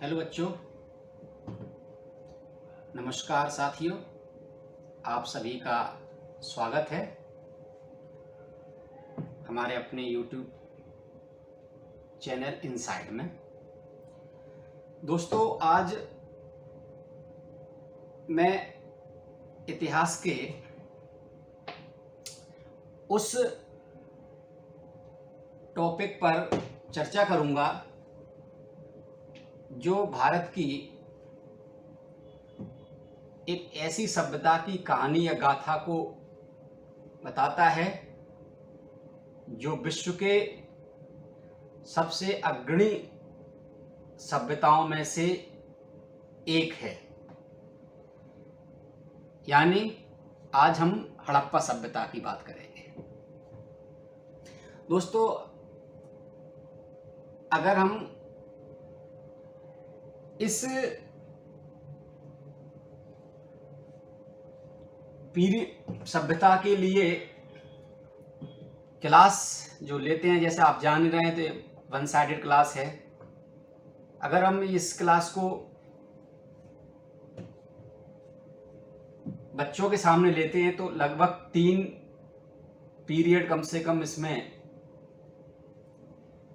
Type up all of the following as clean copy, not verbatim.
Hello बच्चों, नमस्कार साथियों। आप सभी का स्वागत है हमारे अपने YouTube चैनल इनसाइड में। दोस्तों, आज मैं इतिहास के उस टॉपिक पर चर्चा करूंगा जो भारत की एक ऐसी सभ्यता की कहानी या गाथा को बताता है जो विश्व के सबसे अग्रणी सभ्यताओं में से एक है। यानी आज हम हड़प्पा सभ्यता की बात करेंगे। दोस्तों, अगर हम इस सभ्यता के लिए क्लास जो लेते हैं, जैसे आप जान रहे हैं, तो वन साइडेड क्लास है। अगर हम इस क्लास को बच्चों के सामने लेते हैं तो लगभग 3 पीरियड कम से कम इसमें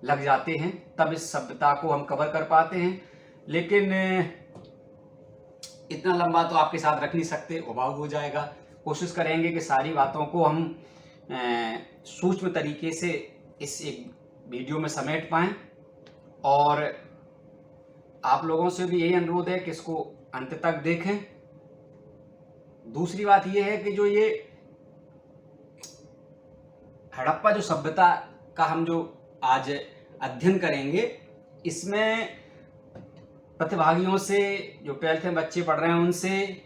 लग जाते हैं, तब इस सभ्यता को हम कवर कर पाते हैं। लेकिन इतना लंबा तो आपके साथ रख नहीं सकते, उबाऊ हो जाएगा। कोशिश करेंगे कि सारी बातों को हम सूक्ष्म तरीके से इस एक वीडियो में समेट पाएं। और आप लोगों से भी यही अनुरोध है कि इसको अंत तक देखें। दूसरी बात यह है कि जो ये हड़प्पा जो सभ्यता का हम जो आज अध्ययन करेंगे, इसमें प्रतिभागियों से, जो 12th में बच्चे पढ़ रहे हैं, उनसे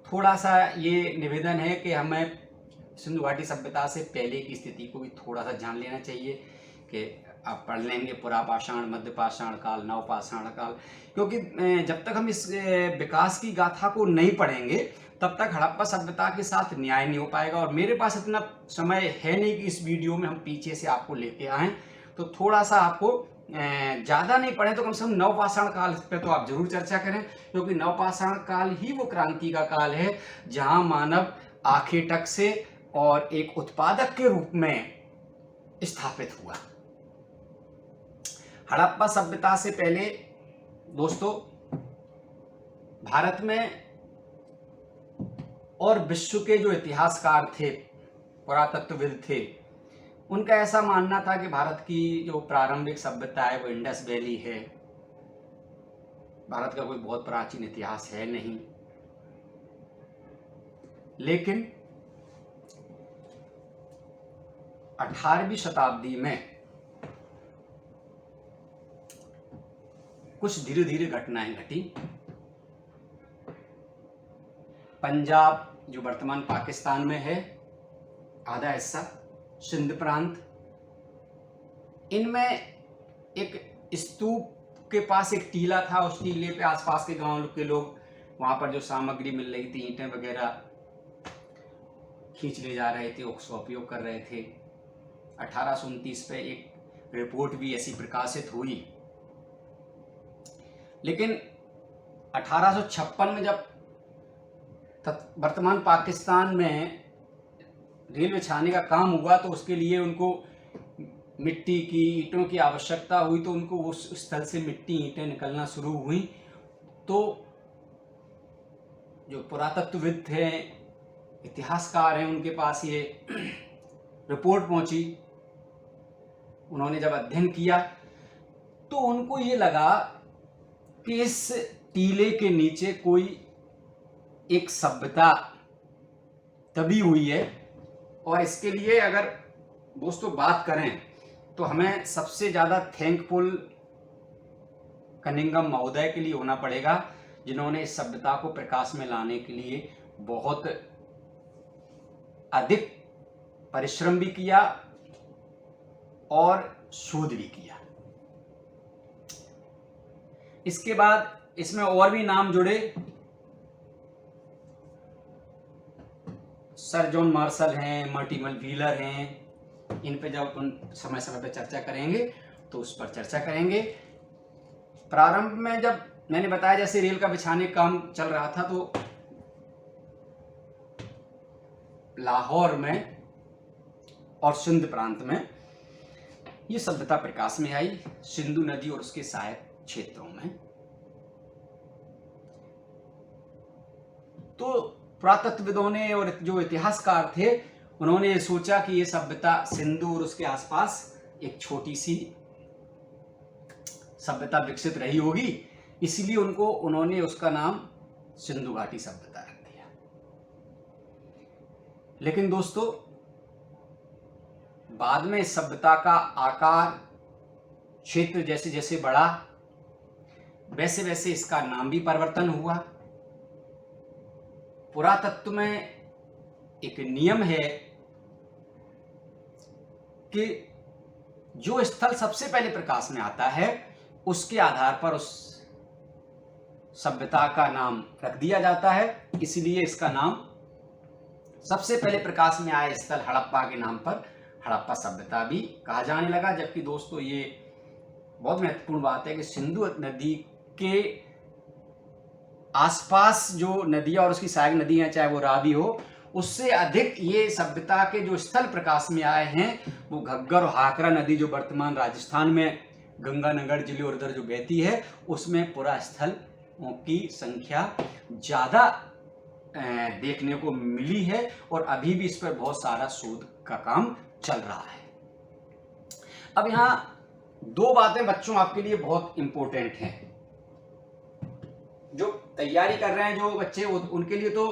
थोड़ा सा ये निवेदन है कि हमें सिंधु घाटी सभ्यता से पहले की स्थिति को भी थोड़ा सा जान लेना चाहिए। कि आप पढ़ लेंगे पुरापाषाण, मध्य पाषाण काल, नवपाषाण काल, क्योंकि जब तक हम इस विकास की गाथा को नहीं पढ़ेंगे तब तक हड़प्पा सभ्यता के साथ न्याय नहीं हो पाएगा। और मेरे पास इतना समय है नहीं कि इस वीडियो में हम पीछे से आपको लेके आएँ। तो थोड़ा सा आपको ज़्यादा नहीं पढ़े तो कम से कम नवपाषाण काल पे तो आप जरूर चर्चा करें, क्योंकि नवपाषाण काल ही वो क्रांति का काल है जहां मानव आखेटक से और एक उत्पादक के रूप में स्थापित हुआ। हड़प्पा सभ्यता से पहले दोस्तों, भारत में और विश्व के जो इतिहासकार थे, पुरातत्वविद थे, उनका ऐसा मानना था कि भारत की जो प्रारंभिक सभ्यता है वो इंडस वैली है। भारत का कोई बहुत प्राचीन इतिहास है नहीं। लेकिन 18वीं शताब्दी में कुछ धीरे धीरे घटनाएं घटी। पंजाब, जो वर्तमान पाकिस्तान में है, आधा हिस्सा, सिंध प्रांत, इनमें एक स्तूप के पास एक टीला था। उस टीले पे आसपास के गांव के लोग वहां पर जो सामग्री मिल रही थी, ईंटें वगैरह खींच ले जा रहे थे, उसका उपयोग कर रहे थे। 1829 पे एक रिपोर्ट भी ऐसी प्रकाशित हुई। लेकिन 1856 में जब वर्तमान पाकिस्तान में रेल बिछाने का काम हुआ तो उसके लिए उनको मिट्टी की, ईंटों की आवश्यकता हुई। तो उनको उस स्थल से मिट्टी, ईंटें निकलना शुरू हुई। तो जो पुरातत्वविद थे, इतिहासकार हैं, उनके पास ये रिपोर्ट पहुंची। उन्होंने जब अध्ययन किया तो उनको ये लगा कि इस टीले के नीचे कोई एक सभ्यता दबी हुई है। और इसके लिए अगर दोस्तों बात करें तो हमें सबसे ज़्यादा थैंकफुल कनिंघम महोदय के लिए होना पड़ेगा, जिन्होंने इस सभ्यता को प्रकाश में लाने के लिए बहुत अधिक परिश्रम भी किया और शोध भी किया। इसके बाद इसमें और भी नाम जुड़े। सर जॉन मार्शल हैं, मर्टिमल व्हीलर हैं। इन पे जब उन समय समय पे चर्चा करेंगे तो उस पर चर्चा करेंगे। प्रारंभ में जब मैंने बताया जैसे रेल का बिछाने का काम चल रहा था, तो लाहौर में और सिंध प्रांत में ये सभ्यता प्रकाश में आई, सिंधु नदी और उसके सहायक क्षेत्रों में। तो पुरातत्वविदों ने और जो इतिहासकार थे उन्होंने सोचा कि ये सभ्यता सिंधु और उसके आसपास एक छोटी सी सभ्यता विकसित रही होगी, इसलिए उन्होंने उसका नाम सिंधु घाटी सभ्यता रख दिया। लेकिन दोस्तों बाद में इस सभ्यता का आकार, क्षेत्र जैसे जैसे बढ़ा, वैसे वैसे इसका नाम भी परिवर्तन हुआ। पुरातत्व में एक नियम है कि जो स्थल सबसे पहले प्रकाश में आता है उसके आधार पर उस सभ्यता का नाम रख दिया जाता है। इसलिए इसका नाम सबसे पहले प्रकाश में आए स्थल हड़प्पा के नाम पर हड़प्पा सभ्यता भी कहा जाने लगा। जबकि दोस्तों ये बहुत महत्वपूर्ण बात है कि सिंधु नदी के आसपास जो नदियां और उसकी सहायक नदियां, चाहे वो रावी हो, उससे अधिक ये सभ्यता के जो स्थल प्रकाश में आए हैं वो घग्गर और हाकरा नदी, जो वर्तमान राजस्थान में गंगानगर जिले और उधर जो बहती है, उसमें पूरा स्थलों की संख्या ज़्यादा देखने को मिली है और अभी भी इस पर बहुत सारा शोध का काम चल रहा है। अब यहाँ दो बातें बच्चों आपके लिए बहुत इंपॉर्टेंट हैं, जो तैयारी कर रहे हैं जो बच्चे, उनके लिए तो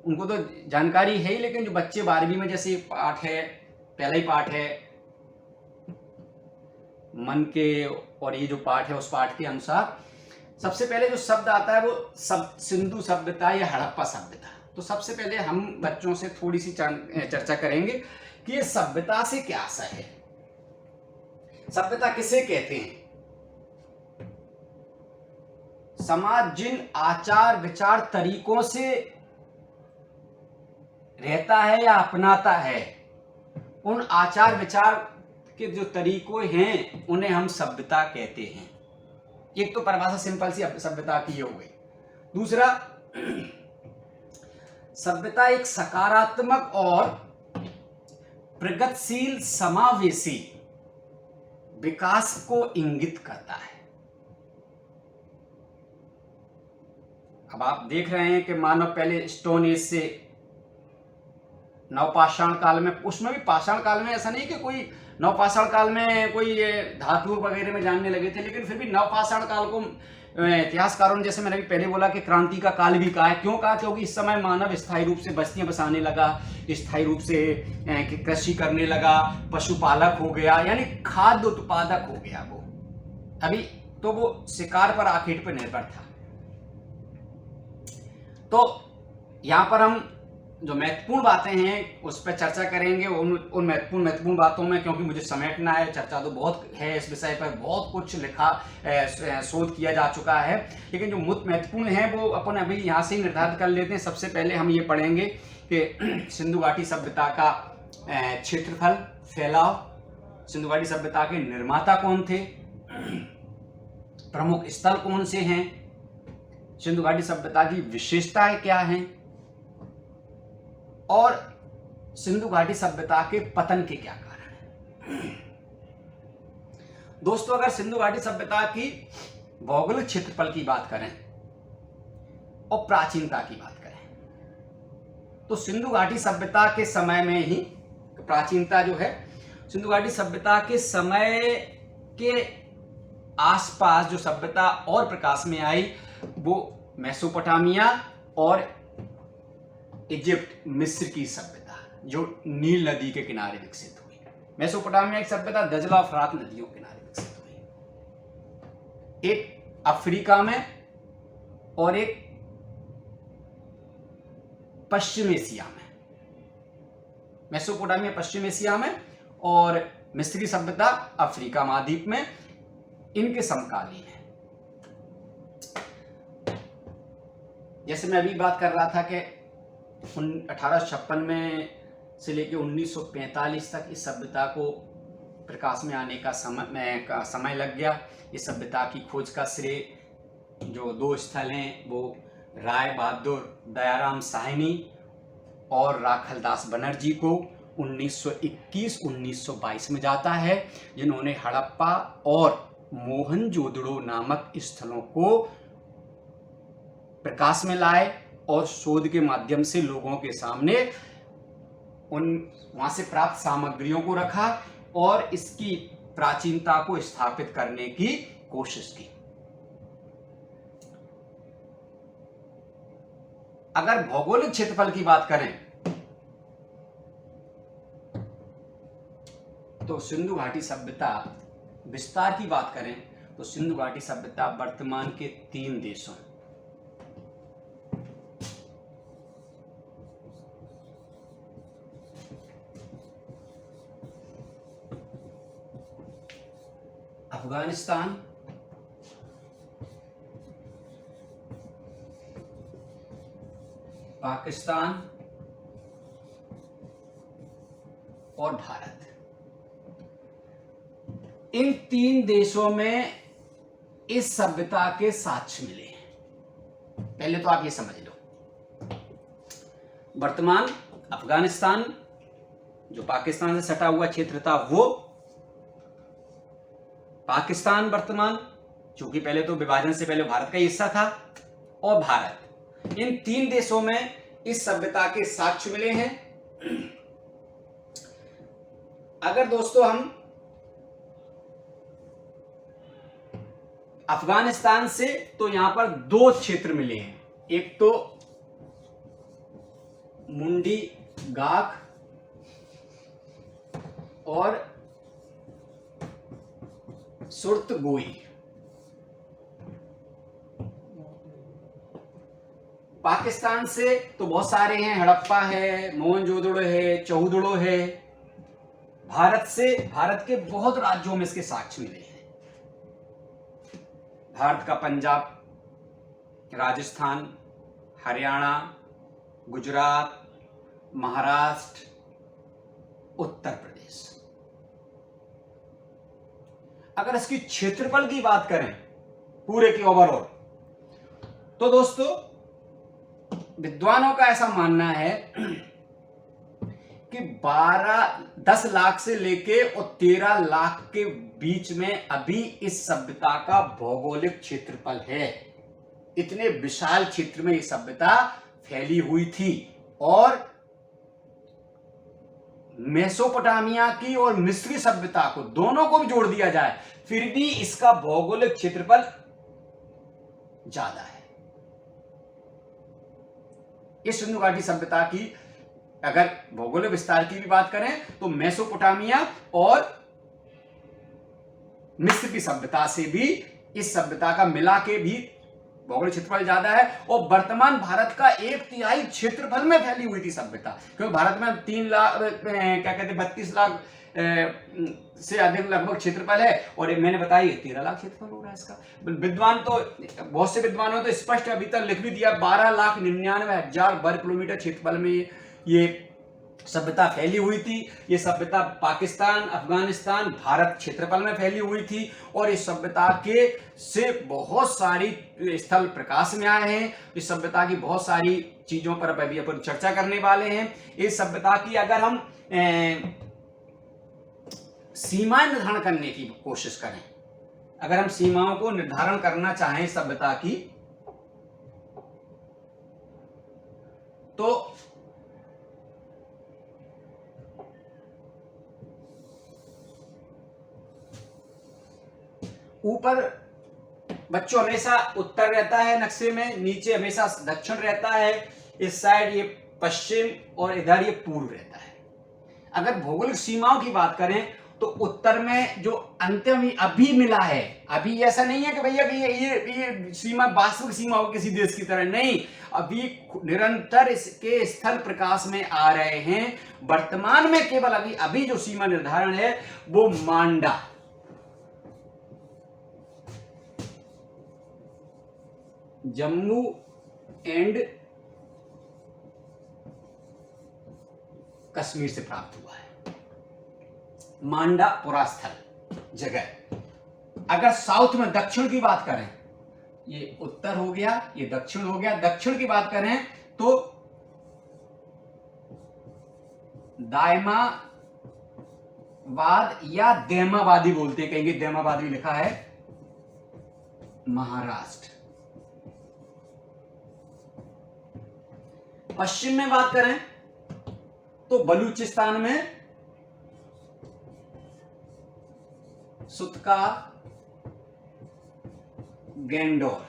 उनको तो जानकारी है ही, लेकिन जो बच्चे 12वीं में, जैसे पाठ है, पहला ही पाठ है मन के, और ये जो पाठ है उस पाठ के अनुसार सबसे पहले जो शब्द आता है वो सिंधु सभ्यता या हड़प्पा सभ्यता। तो सबसे पहले हम बच्चों से थोड़ी सी चर्चा करेंगे कि ये सभ्यता से क्या आशय है, सभ्यता किसे कहते हैं। समाज जिन आचार विचार तरीकों से रहता है या अपनाता है, उन आचार विचार के जो तरीकों हैं उन्हें हम सभ्यता कहते हैं। एक तो परिभाषा सिंपल सी सभ्यता की हो गई। दूसरा, सभ्यता एक सकारात्मक और प्रगतिशील समावेशी विकास को इंगित करता है। अब आप देख रहे हैं कि मानव पहले स्टोन एज से नवपाषाण काल में, उसमें भी पाषाण काल में ऐसा नहीं कि कोई नवपाषाण काल में कोई धातु वगैरह में जानने लगे थे, लेकिन फिर भी नवपाषाण काल को इतिहासकारों ने, जैसे मैंने अभी पहले बोला कि क्रांति का काल भी कहा है। क्यों कहा? क्योंकि इस समय मानव स्थायी रूप से बस्तियां बसाने लगा, स्थायी रूप से कृषि करने लगा, पशुपालक हो गया, यानी खाद्य उत्पादक हो गया वो। अभी तो वो शिकार पर आखेट पर निर्भर था। तो यहां पर हम जो महत्वपूर्ण बातें हैं उस पर चर्चा करेंगे, उन महत्वपूर्ण बातों में, क्योंकि मुझे समेटना है, चर्चा तो बहुत है इस विषय पर, बहुत कुछ लिखा, शोध किया जा चुका है, लेकिन जो महत्वपूर्ण है वो अपन अभी यहाँ से ही निर्धारित कर लेते हैं। सबसे पहले हम ये पढ़ेंगे कि सिंधु घाटी सभ्यता का क्षेत्रफल, फैलाव, सिंधु घाटी सभ्यता के निर्माता कौन थे, प्रमुख स्थल कौन से हैं, सिंधु घाटी सभ्यता की विशेषताएं क्या हैं, और सिंधु घाटी सभ्यता के पतन के क्या कारण हैं। दोस्तों, अगर सिंधु घाटी सभ्यता की भौगोलिक क्षेत्रफल की बात करें और प्राचीनता की बात करें, तो सिंधु घाटी सभ्यता के समय में ही प्राचीनता जो है, सिंधु घाटी सभ्यता के समय के आसपास जो सभ्यता और प्रकाश में आई वो मेसोपोटामिया और इजिप्ट, मिस्र की सभ्यता जो नील नदी के किनारे विकसित हुई। मेसोपोटामिया की सभ्यता दजला और फरात नदियों के किनारे विकसित हुई, एक अफ्रीका में और एक पश्चिम एशिया में। मेसोपोटामिया पश्चिम एशिया में और मिस्र की सभ्यता अफ्रीका महाद्वीप में, इनके समकालीन है। जैसे मैं अभी बात कर रहा था कि 1856 में से लेकर 1945 तक इस सभ्यता को प्रकाश में आने का समय लग गया। इस सभ्यता की खोज का श्रेय जो 2 स्थल हैं वो राय बहादुर दयाराम साहनी और राखलदास बनर्जी को 1921-1922 में जाता है, जिन्होंने हड़प्पा और मोहनजोदड़ो नामक स्थलों को प्रकाश में लाए और शोध के माध्यम से लोगों के सामने वहां से प्राप्त सामग्रियों को रखा और इसकी प्राचीनता को स्थापित करने की कोशिश की। अगर भौगोलिक क्षेत्रफल की बात करें तो सिंधु घाटी सभ्यता विस्तार की बात करें तो सिंधु घाटी सभ्यता वर्तमान के 3 देशों अफगानिस्तान, पाकिस्तान और भारत, इन 3 देशों में इस सभ्यता के साक्ष्य मिले हैं। पहले तो आप ये समझ लो, वर्तमान अफगानिस्तान जो पाकिस्तान से सटा हुआ क्षेत्र था वो पाकिस्तान, वर्तमान चूंकि पहले तो विभाजन से पहले भारत का हिस्सा था, और भारत, इन 3 देशों में इस सभ्यता के साक्ष्य मिले हैं। अगर दोस्तों हम अफगानिस्तान से, तो यहां पर 2 क्षेत्र मिले हैं, एक तो मुंडी गाख और सुर्त गोई। पाकिस्तान से तो बहुत सारे हैं, हड़प्पा है, मोहनजोदड़ो है, चौदड़ो है। भारत से, भारत के बहुत राज्यों में इसके साक्ष्य मिले हैं। भारत का पंजाब, राजस्थान, हरियाणा, गुजरात, महाराष्ट्र, उत्तर प्रदेश। अगर इसकी क्षेत्रफल की बात करें पूरे की ओवरऑल, तो दोस्तों विद्वानों का ऐसा मानना है कि 10 लाख से लेके और 13 लाख के बीच में अभी इस सभ्यता का भौगोलिक क्षेत्रफल है। इतने विशाल क्षेत्र में यह सभ्यता फैली हुई थी, और मेसोपोटामिया की और मिस्री सभ्यता को, दोनों को भी जोड़ दिया जाए, फिर भी इसका भौगोलिक क्षेत्रफल ज्यादा है। इस सिंधु घाटी सभ्यता की अगर भौगोलिक विस्तार की भी बात करें तो मेसोपोटामिया और मिस्र की सभ्यता से भी इस सभ्यता का मिला के भी भौगोलिक क्षेत्रफल ज्यादा है। और वर्तमान भारत का 1/3 क्षेत्रफल में फैली हुई थी सभ्यता, क्योंकि भारत में 3 लाख क्या कहते हैं 32 लाख से अधिक लगभग क्षेत्रफल है, और मैंने बताया 13 लाख क्षेत्रफल हो रहा है इसका। विद्वान तो, बहुत से विद्वानों तो स्पष्ट अभी तक लिख भी दिया, 12,99,000 वर्ग किलोमीटर क्षेत्रफल में ये सभ्यता फैली हुई थी। ये सभ्यता पाकिस्तान, अफगानिस्तान, भारत क्षेत्रफल में फैली हुई थी, और इस सभ्यता के से बहुत सारी स्थल प्रकाश में आए हैं। इस सभ्यता की बहुत सारी चीजों पर अभी अपन चर्चा करने वाले हैं। इस सभ्यता की अगर हम सीमाएं निर्धारण करने की कोशिश करें, अगर हम सीमाओं को निर्धारण करना चाहें सभ्यता की, तो ऊपर बच्चों हमेशा उत्तर रहता है नक्शे में, नीचे हमेशा दक्षिण रहता है, इस साइड ये पश्चिम और इधर ये पूर्व रहता है। अगर भौगोलिक सीमाओं की बात करें तो उत्तर में जो अंतिम अभी मिला है, अभी ऐसा नहीं है कि भैया ये सीमा वास्तविक सीमा हो किसी देश की तरह, नहीं, अभी निरंतर इसके स्थल प्रकाश में आ रहे हैं। वर्तमान में केवल अभी जो सीमा निर्धारण है वो मांडा, जम्मू एंड कश्मीर से प्राप्त हुआ है। मांडा पुरास्थल जगह। अगर साउथ में दक्षिण की बात करें ये उत्तर हो गया, ये दक्षिण हो गया। दक्षिण की बात करें तो दायमावाद या दैमावादी बोलते हैं, कहेंगे दैमावाद भी लिखा है, महाराष्ट्र। पश्चिम में बात करें तो बलूचिस्तान में सुतका गैंडोर,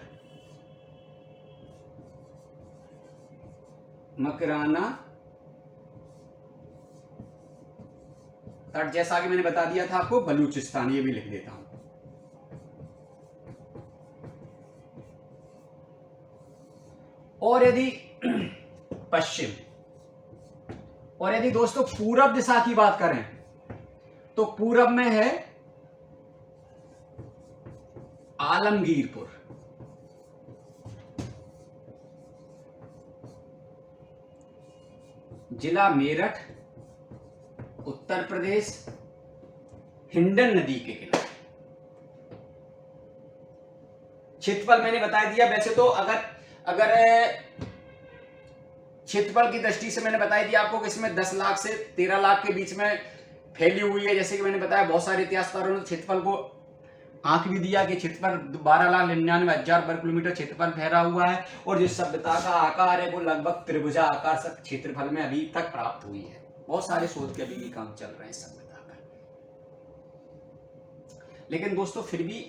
मकराना तट, जैसा कि मैंने बता दिया था आपको बलूचिस्तान, ये भी लिख देता हूं। और यदि पश्चिम, और यदि दोस्तों पूरब दिशा की बात करें तो पूरब में है आलमगीरपुर, जिला मेरठ, उत्तर प्रदेश, हिंडन नदी के किनारे। क्षेत्रफल मैंने बता दिया। वैसे तो अगर क्षेत्रफल की दृष्टि से मैंने बता दिया आपको कि इसमें 10 लाख से 13 लाख के बीच में फैली हुई है। जैसे कि मैंने बताया, बहुत सारे इतिहासकारों ने क्षेत्रफल को आंक भी दिया कि क्षेत्रफल 12,99,000 वर्ग किलोमीटर क्षेत्रफल फैला हुआ है, और जो सभ्यता का आकार है वो लगभग त्रिभुजा आकार से क्षेत्रफल में अभी तक प्राप्त हुई है। बहुत सारे शोध के अभी भी काम चल रहे हैं सभ्यता पर। लेकिन दोस्तों फिर भी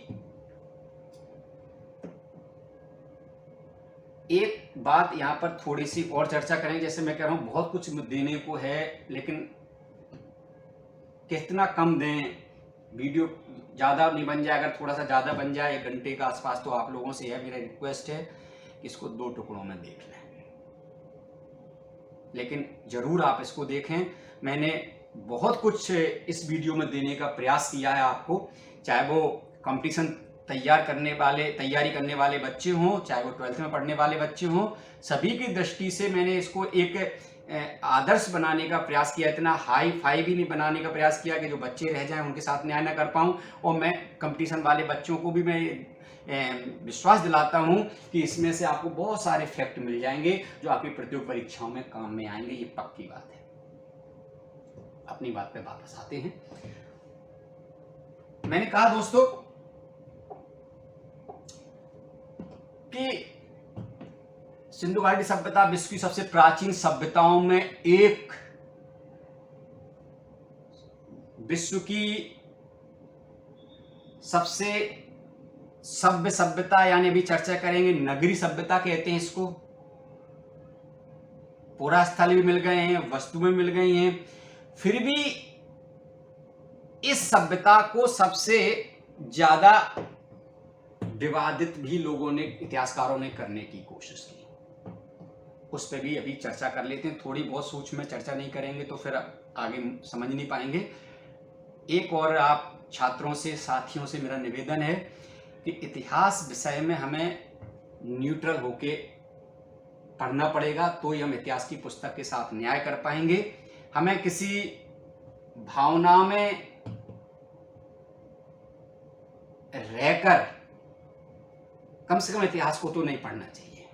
एक बात यहां पर थोड़ी सी और चर्चा करें। जैसे मैं कह रहा हूं बहुत कुछ देने को है, लेकिन कितना कम दें, वीडियो ज्यादा नहीं बन जाए। अगर थोड़ा सा ज्यादा बन जाए 1 घंटे के आसपास, तो आप लोगों से यह मेरा रिक्वेस्ट है कि इसको 2 टुकड़ों में देख लें। लेकिन जरूर आप इसको देखें। मैंने बहुत कुछ इस वीडियो में देने का प्रयास किया है आपको, चाहे वो कंपटीशन तैयारी करने वाले बच्चे हों, चाहे वो 12th में पढ़ने वाले बच्चे हों, सभी की दृष्टि से मैंने इसको एक आदर्श बनाने का प्रयास किया। इतना हाई फाई भी नहीं बनाने का प्रयास किया कि जो बच्चे रह जाएं उनके साथ न्याय ना कर पाऊं। और मैं कंपटीशन वाले बच्चों को भी मैं विश्वास दिलाता हूं कि इसमें से आपको बहुत सारे फैक्ट मिल जाएंगे जो आपकी प्रतियोगी परीक्षाओं में काम में आएंगे। ये पक्की बात है। अपनी बात पे वापस आते हैं। मैंने कहा दोस्तों कि सिंधु घाटी सभ्यता विश्व की सबसे प्राचीन सभ्यताओं में एक, विश्व की सबसे सभ्य सभ्यता, यानी अभी चर्चा करेंगे नगरी सभ्यता कहते हैं इसको। पुरा स्थल भी मिल गए हैं, वस्तुएं मिल गई हैं, फिर भी इस सभ्यता को सबसे ज्यादा विवादित भी लोगों ने, इतिहासकारों ने करने की कोशिश की। उस पर भी अभी चर्चा कर लेते हैं। थोड़ी बहुत सूक्ष्म में चर्चा नहीं करेंगे तो फिर आगे समझ नहीं पाएंगे। एक और आप छात्रों से, साथियों से मेरा निवेदन है कि इतिहास विषय में हमें न्यूट्रल होके पढ़ना पड़ेगा, तो ही हम इतिहास की पुस्तक के साथ न्याय कर पाएंगे। हमें किसी भावना में रहकर कम से कम इतिहास को तो नहीं पढ़ना चाहिए,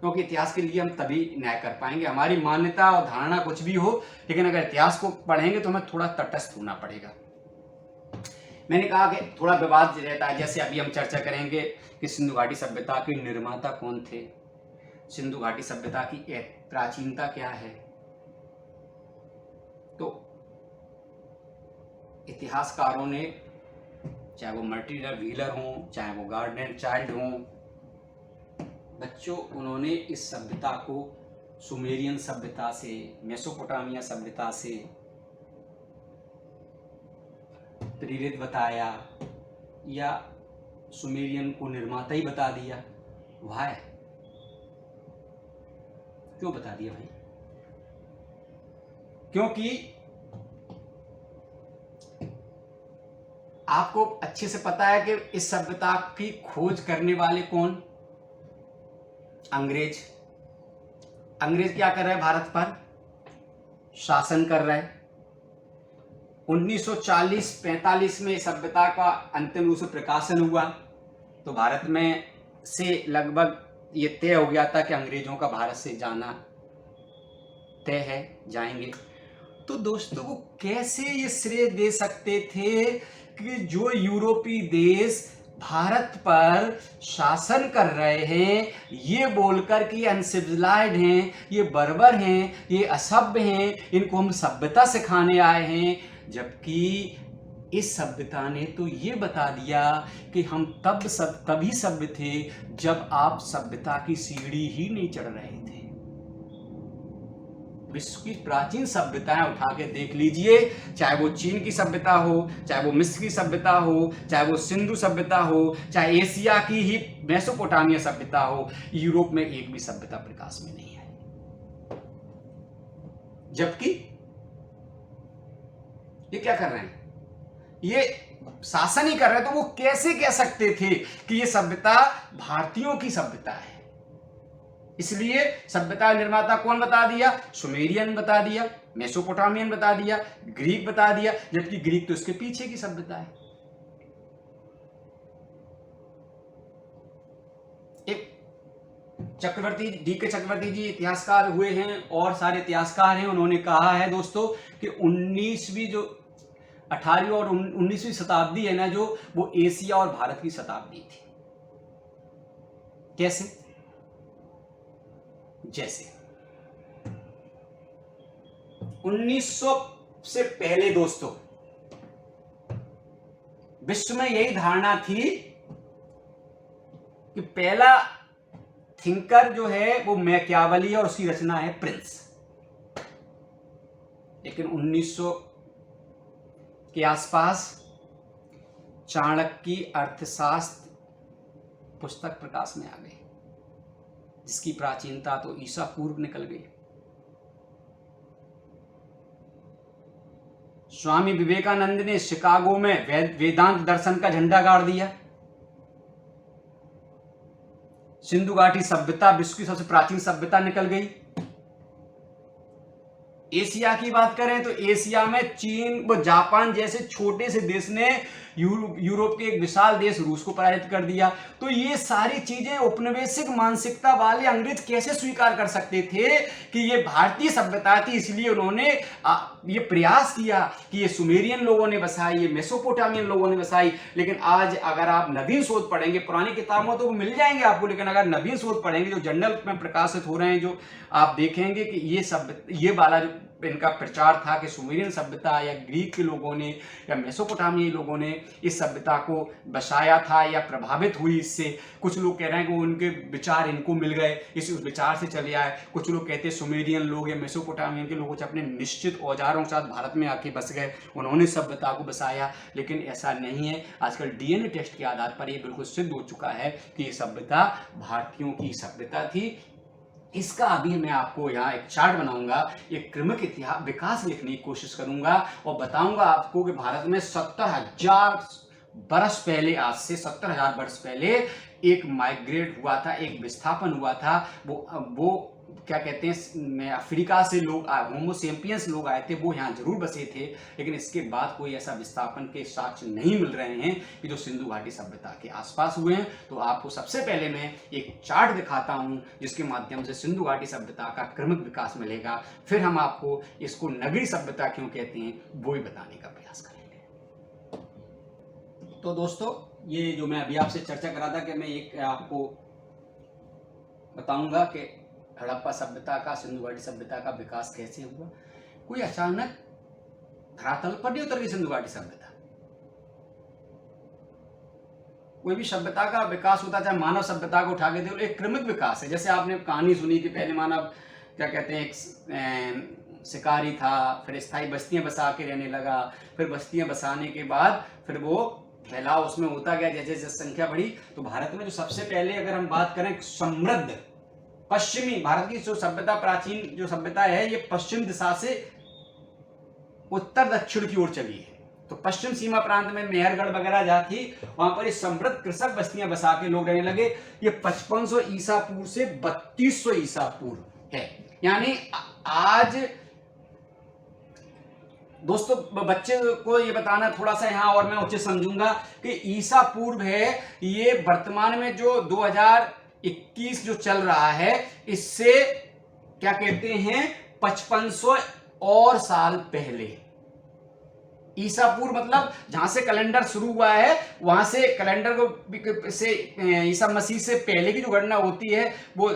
क्योंकि इतिहास के लिए हम तभी न्याय कर पाएंगे। हमारी मान्यता और धारणा कुछ भी हो, लेकिन अगर इतिहास को पढ़ेंगे तो हमें थोड़ा तटस्थ होना पड़ेगा। मैंने कहा कि थोड़ा विवाद रहता है। जैसे अभी हम चर्चा करेंगे कि सिंधु घाटी सभ्यता के निर्माता कौन थे, सिंधु घाटी सभ्यता की प्राचीनता क्या है। तो इतिहासकारों ने, चाहे वो मर्टिन व्हीलर हों, चाहे वो गार्डनर चाइल्ड हों, बच्चों, उन्होंने इस सभ्यता को सुमेरियन सभ्यता से, मेसोपोटामिया सभ्यता से प्रेरित बताया, या सुमेरियन को निर्माता ही बता दिया। वाह, क्यों बता दिया भाई? क्योंकि आपको अच्छे से पता है कि इस सभ्यता की खोज करने वाले कौन? अंग्रेज। अंग्रेज क्या कर रहे हैं? भारत पर शासन कर रहे हैं। 1940-45 में सभ्यता का अंतिम रूप से प्रकाशन हुआ, तो भारत में से लगभग ये तय हो गया था कि अंग्रेजों का भारत से जाना तय है, जाएंगे। तो दोस्तों वो कैसे ये श्रेय दे सकते थे कि जो यूरोपीय देश भारत पर शासन कर रहे हैं ये बोलकर कि अनसिविलाइज्ड हैं, ये बर्बर हैं, ये असभ्य हैं, इनको हम सभ्यता सिखाने आए हैं, जबकि इस सभ्यता ने तो ये बता दिया कि हम तभी सभ्य थे जब आप सभ्यता की सीढ़ी ही नहीं चढ़ रहे थे। विश्व की प्राचीन सभ्यताएं उठा के देख लीजिए, चाहे वो चीन की सभ्यता हो, चाहे वो मिस्र की सभ्यता हो, चाहे वो सिंधु सभ्यता हो, चाहे एशिया की ही मेसोपोटामिया सभ्यता हो, यूरोप में एक भी सभ्यता प्रकाश में नहीं है। जबकि ये क्या कर रहे हैं, ये शासन ही कर रहे हैं। तो वो कैसे कह सकते थे कि ये सभ्यता भारतीयों की सभ्यता है? इसलिए सभ्यता निर्माता कौन बता दिया? सुमेरियन बता दिया, मेसोपोटामियन बता दिया, ग्रीक बता दिया, जबकि ग्रीक तो इसके पीछे की सभ्यता है। एक चक्रवर्ती DK चक्रवर्ती जी इतिहासकार हुए हैं और सारे इतिहासकार हैं, उन्होंने कहा है दोस्तों कि 18वीं और 19वीं शताब्दी है ना, जो वो एशिया और भारत की शताब्दी थी। कैसे? जैसे 1900 से पहले दोस्तों विश्व में यही धारणा थी कि पहला थिंकर जो है वो मैकियावेली है और उसकी रचना है प्रिंस। लेकिन 1900 के आसपास चाणक्य की अर्थशास्त्र पुस्तक प्रकाश में आ गई, जिसकी प्राचीनता तो ईसा पूर्व निकल गई। स्वामी विवेकानंद ने शिकागो में वेदांत दर्शन का झंडा गाड़ दिया। सिंधु घाटी सभ्यता विश्व की सबसे प्राचीन सभ्यता निकल गई। एशिया की बात करें तो एशिया में चीन व जापान जैसे छोटे से देश ने यूरोप के एक विशाल देश रूस को पराजित कर दिया। तो ये सारी चीजें औपनिवेशिक मानसिकता वाले अंग्रेज कैसे स्वीकार कर सकते थे कि ये भारतीय सभ्यता थी? इसलिए उन्होंने ये प्रयास किया कि ये सुमेरियन लोगों ने बसाई, ये मेसोपोटामियन लोगों ने बसाई। लेकिन आज अगर आप नवीन शोध पढ़ेंगे, पुरानी किताबों तो मिल जाएंगे आपको, लेकिन अगर नवीन शोध पढ़ेंगे जो जर्नल में प्रकाशित हो रहे हैं, जो आप देखेंगे कि ये वाला जो इनका प्रचार था कि सुमेरियन सभ्यता या ग्रीक के लोगों ने या मेसोपोटामियाई लोगों ने इस सभ्यता को बसाया था या प्रभावित हुई इससे। कुछ लोग कह रहे हैं कि उनके विचार इनको मिल गए, इस विचार से चले आए। कुछ लोग कहते हैं सुमेरियन लोग या मेसोपोटामियन के लोग अपने निश्चित औजारों के साथ भारत में आके बस गए, उन्होंने सभ्यता को बसाया। लेकिन ऐसा नहीं है। आजकल DNA टेस्ट के आधार पर यह बिल्कुल सिद्ध हो चुका है कि ये सभ्यता भारतीयों की सभ्यता थी। इसका अभी मैं आपको यहाँ एक चार्ट बनाऊंगा, एक क्रमिक इतिहास विकास लिखने की कोशिश करूंगा और बताऊंगा आपको कि भारत में 70,000 बरस पहले, आज से 70,000 वर्ष पहले एक माइग्रेट हुआ था, एक विस्थापन हुआ था। वो क्या कहते हैं, अफ्रीका से लोग, होमोसेपियंस लोग आए थे, वो यहाँ जरूर बसे थे। लेकिन इसके बाद कोई ऐसा विस्थापन के साक्ष्य नहीं मिल रहे हैं कि जो सिंधु घाटी सभ्यता के आसपास हुए हैं। तो आपको सबसे पहले मैं एक चार्ट दिखाता हूँ जिसके माध्यम से सिंधु घाटी सभ्यता का क्रमिक विकास मिलेगा। फिर हम आपको इसको नगरीय सभ्यता क्यों कहते हैं वो भी बताने का प्रयास करेंगे। तो दोस्तों, ये जो मैं अभी आपसे चर्चा कर रहा था कि मैं एक आपको बताऊंगा कि हड़प्पा सभ्यता का, सिंधु घाटी सभ्यता का विकास कैसे हुआ। कोई अचानक धरातल पर नहीं उतर गई सिंधु घाटी सभ्यता। कोई भी सभ्यता का विकास होता, चाहे मानव सभ्यता को उठा के देखो, एक क्रमिक विकास है। जैसे आपने कहानी सुनी कि पहले मानव क्या कहते हैं, एक शिकारी था, फिर स्थायी बस्तियां बसा के रहने लगा, फिर बस्तियां बसाने के बाद फिर वो फैलाव उसमें होता गया जैसे जैसे संख्या बढ़ी। तो भारत में जो सबसे पहले अगर हम बात करें समृद्ध पश्चिमी भारत की जो सभ्यता, प्राचीन जो सभ्यता है, ये पश्चिम दिशा से उत्तर दक्षिण की ओर चली है। तो पश्चिम सीमा प्रांत में मेहरगढ़ वगैरह जहाँ थी वहां पर ये समृद्ध कृषक बस्तियां बसा के लोग रहने लगे। ये 5500 ईसा पूर्व से 3200 ईसा पूर्व है। यानी आज दोस्तों बच्चे को ये बताना थोड़ा सा यहाँ और मैं उचित समझूंगा कि ईसा पूर्व है ये वर्तमान में जो 2021 जो चल रहा है इससे क्या कहते हैं 5500 और साल पहले। ईसा पूर्व मतलब जहां से कैलेंडर शुरू हुआ है वहां से कैलेंडर को से ईसा मसीह से पहले की जो गणना होती है वो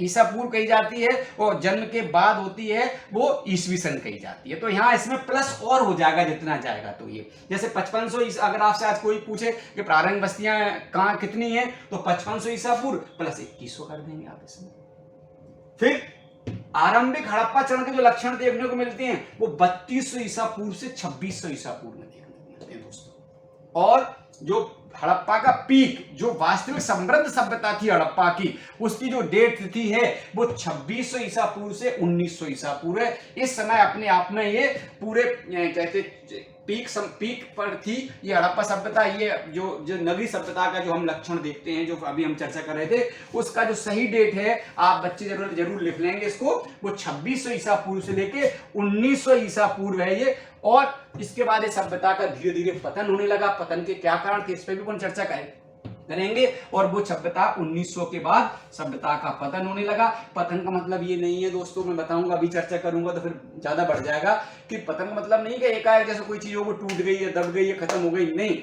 ईसा पूर्व कही जाती है और जन्म के बाद होती है वो ईसवी सन कही जाती है। तो यहाँ इसमें प्लस और हो जाएगा जितना जाएगा। तो ये जैसे 5500 अगर आपसे आज कोई पूछे कि प्रारंभिक बस्तियां कहाँ कितनी है तो 5500 ईसा पूर्व प्लस 2100 कर देंगे आप इसमें। फिर आरंभिक हड़प्पा चरण के जो लक्षण देखने को मिलते हैं वो 3200 ईसा पूर्व से 2600 ईसा पूर्व में देखने को मिलते हैं दोस्तों। और जो हड़प्पा का पीक जो वास्तविक समृद्ध सभ्यता थी हड़प्पा की उसकी जो डेट तिथि है वो 2600 ईसा पूर्व से 1900 ईसा पूर्व है। इस समय अपने आप में ये पूरे कहते पीक पर थी ये हड़प्पा सभ्यता। ये जो नगरी सभ्यता का जो हम लक्षण देखते हैं जो अभी हम चर्चा कर रहे थे उसका जो सही डेट है आप बच्चे जरूर लिख लेंगे इसको, वो 2600 ईसा पूर्व से लेके 1900 ईसा पूर्व है ये। और इसके बाद ये सभ्यता का धीरे धीरे पतन होने लगा। पतन के क्या कारण थे इस पर भी अपन चर्चा करेंगे। और वो सभ्यता 1900 के बाद सभ्यता का पतन होने लगा। पतन का मतलब ये नहीं है दोस्तों, मैं बताऊंगा अभी चर्चा करूंगा तो फिर ज्यादा बढ़ जाएगा कि पतन का मतलब नहीं कि एकाएक जैसे कोई चीज हो वो टूट गई है दब गई है खत्म हो गई, नहीं।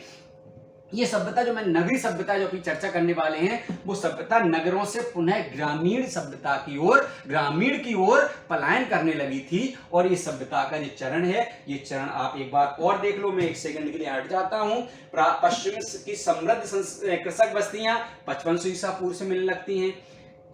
ये सभ्यता जो मैं नगरी सभ्यता जो अभी चर्चा करने वाले हैं वो सभ्यता नगरों से पुनः ग्रामीण सभ्यता की ओर ग्रामीण की ओर पलायन करने लगी थी। और ये सभ्यता का जो चरण है ये चरण आप एक बार और देख लो। मैं एक सेकंड के लिए हट जाता हूं। पश्चिम की समृद्ध कृषक बस्तियां 5500 ईसा पूर्व से मिलने लगती हैं।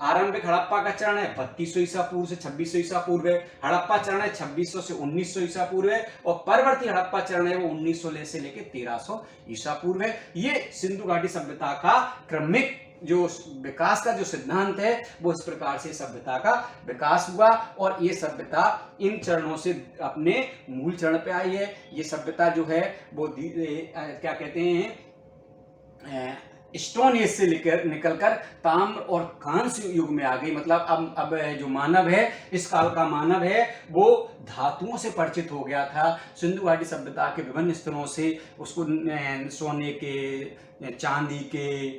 आरंभिक हड़प्पा का चरण है 3200 ईसा पूर्व से 2600 ईसा पूर्व है। हड़प्पा चरण है 2600 से 1900 ईसा पूर्व है। और परवर्ती हड़प्पा चरण है वो 1900 से लेके 1300 ईसा पूर्व है। ये सिंधु घाटी सभ्यता का क्रमिक जो विकास का जो सिद्धांत है वो इस प्रकार से सभ्यता का विकास हुआ। और ये सभ्यता इन चरणों से अपने मूल चरण पे आई है। ये सभ्यता जो है वो क्या कहते हैं स्टोन एज से निकलकर ताम्र और कांस्य युग में आ गई। मतलब अब जो मानव है इस काल का मानव है वो धातुओं से परिचित हो गया था। सिंधु घाटी सभ्यता के विभिन्न स्तरों से उसको सोने के चांदी के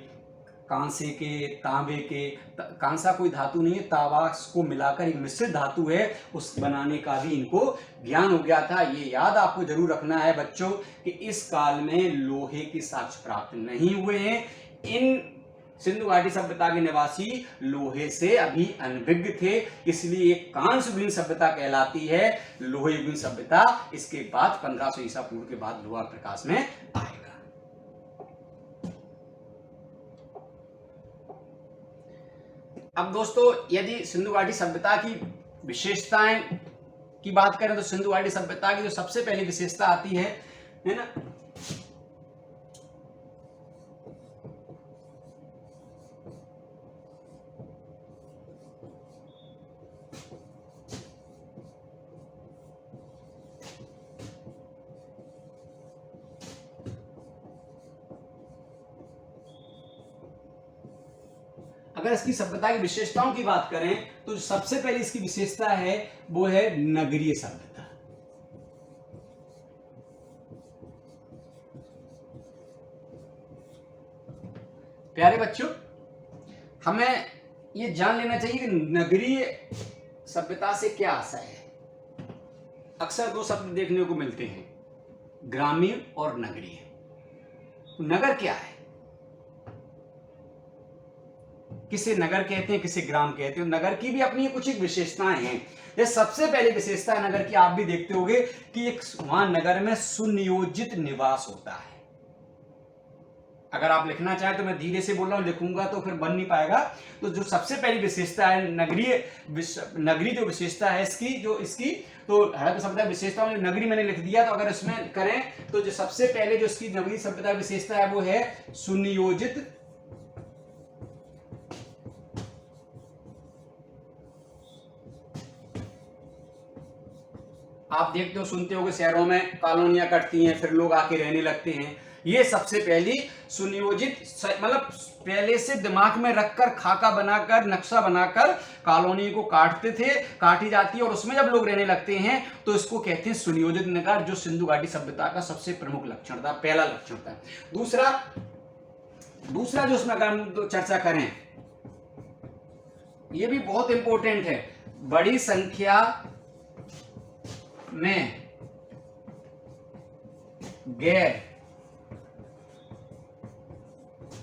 कांसे के तांबे के कांसा कोई धातु नहीं है, तांबा को मिलाकर एक मिश्रित धातु है उस बनाने का भी इनको ज्ञान हो गया था। ये याद आपको जरूर रखना है बच्चों कि इस काल में लोहे के साक्ष्य प्राप्त नहीं हुए हैं। इन सिंधु घाटी सभ्यता के निवासी लोहे से अभी अनभिज्ञ थे, इसलिए कांस्य युगीन सभ्यता कहलाती है। लोहे युगीन सभ्यता इसके बाद 1500 ईसा पूर्व के बाद लोहा प्रकाश में आएगा। अब दोस्तों यदि सिंधु घाटी सभ्यता की विशेषताएं की बात करें तो सिंधु घाटी सभ्यता की जो सबसे पहली विशेषता आती है ना, अगर इसकी सभ्यता की विशेषताओं की बात करें तो सबसे पहले इसकी विशेषता है वो है नगरीय सभ्यता। प्यारे बच्चों हमें ये जान लेना चाहिए कि नगरीय सभ्यता से क्या आशय है। अक्सर दो शब्द देखने को मिलते हैं, ग्रामीण और नगरीय। नगर क्या है, किसे नगर कहते हैं किसे ग्राम कहते हैं। नगर की भी अपनी कुछ एक विशेषताएं हैं। ये सबसे पहली विशेषता है नगर की, आप भी देखते होंगे कि एक वहां नगर में सुनियोजित निवास होता है। अगर आप लिखना चाहें तो मैं धीरे से बोल रहा हूं, लिखूंगा तो फिर बन नहीं पाएगा। तो जो सबसे पहली विशेषता है नगरी जो विशेषता है इसकी तो हड़प्पा सभ्यता विशेषता में नगरी मैंने लिख दिया। तो अगर इसमें करें तो जो सबसे पहले जो इसकी नगरी सभ्यता विशेषता है वो है सुनियोजित आप देखते हो सुनते हो कि शहरों में कॉलोनियां कटती हैं फिर लोग आके रहने लगते हैं। ये सबसे पहली सुनियोजित, मतलब पहले से दिमाग में रखकर खाका बनाकर नक्शा बनाकर कॉलोनी को काटते थे, काटी जाती है और उसमें जब लोग रहने लगते हैं तो इसको कहते हैं सुनियोजित नगर, जो सिंधु घाटी सभ्यता का सबसे प्रमुख लक्षण था, पहला लक्षण था। दूसरा जो उसमें अगर हम चर्चा करें, ये भी बहुत इंपॉर्टेंट है, बड़ी संख्या में गैर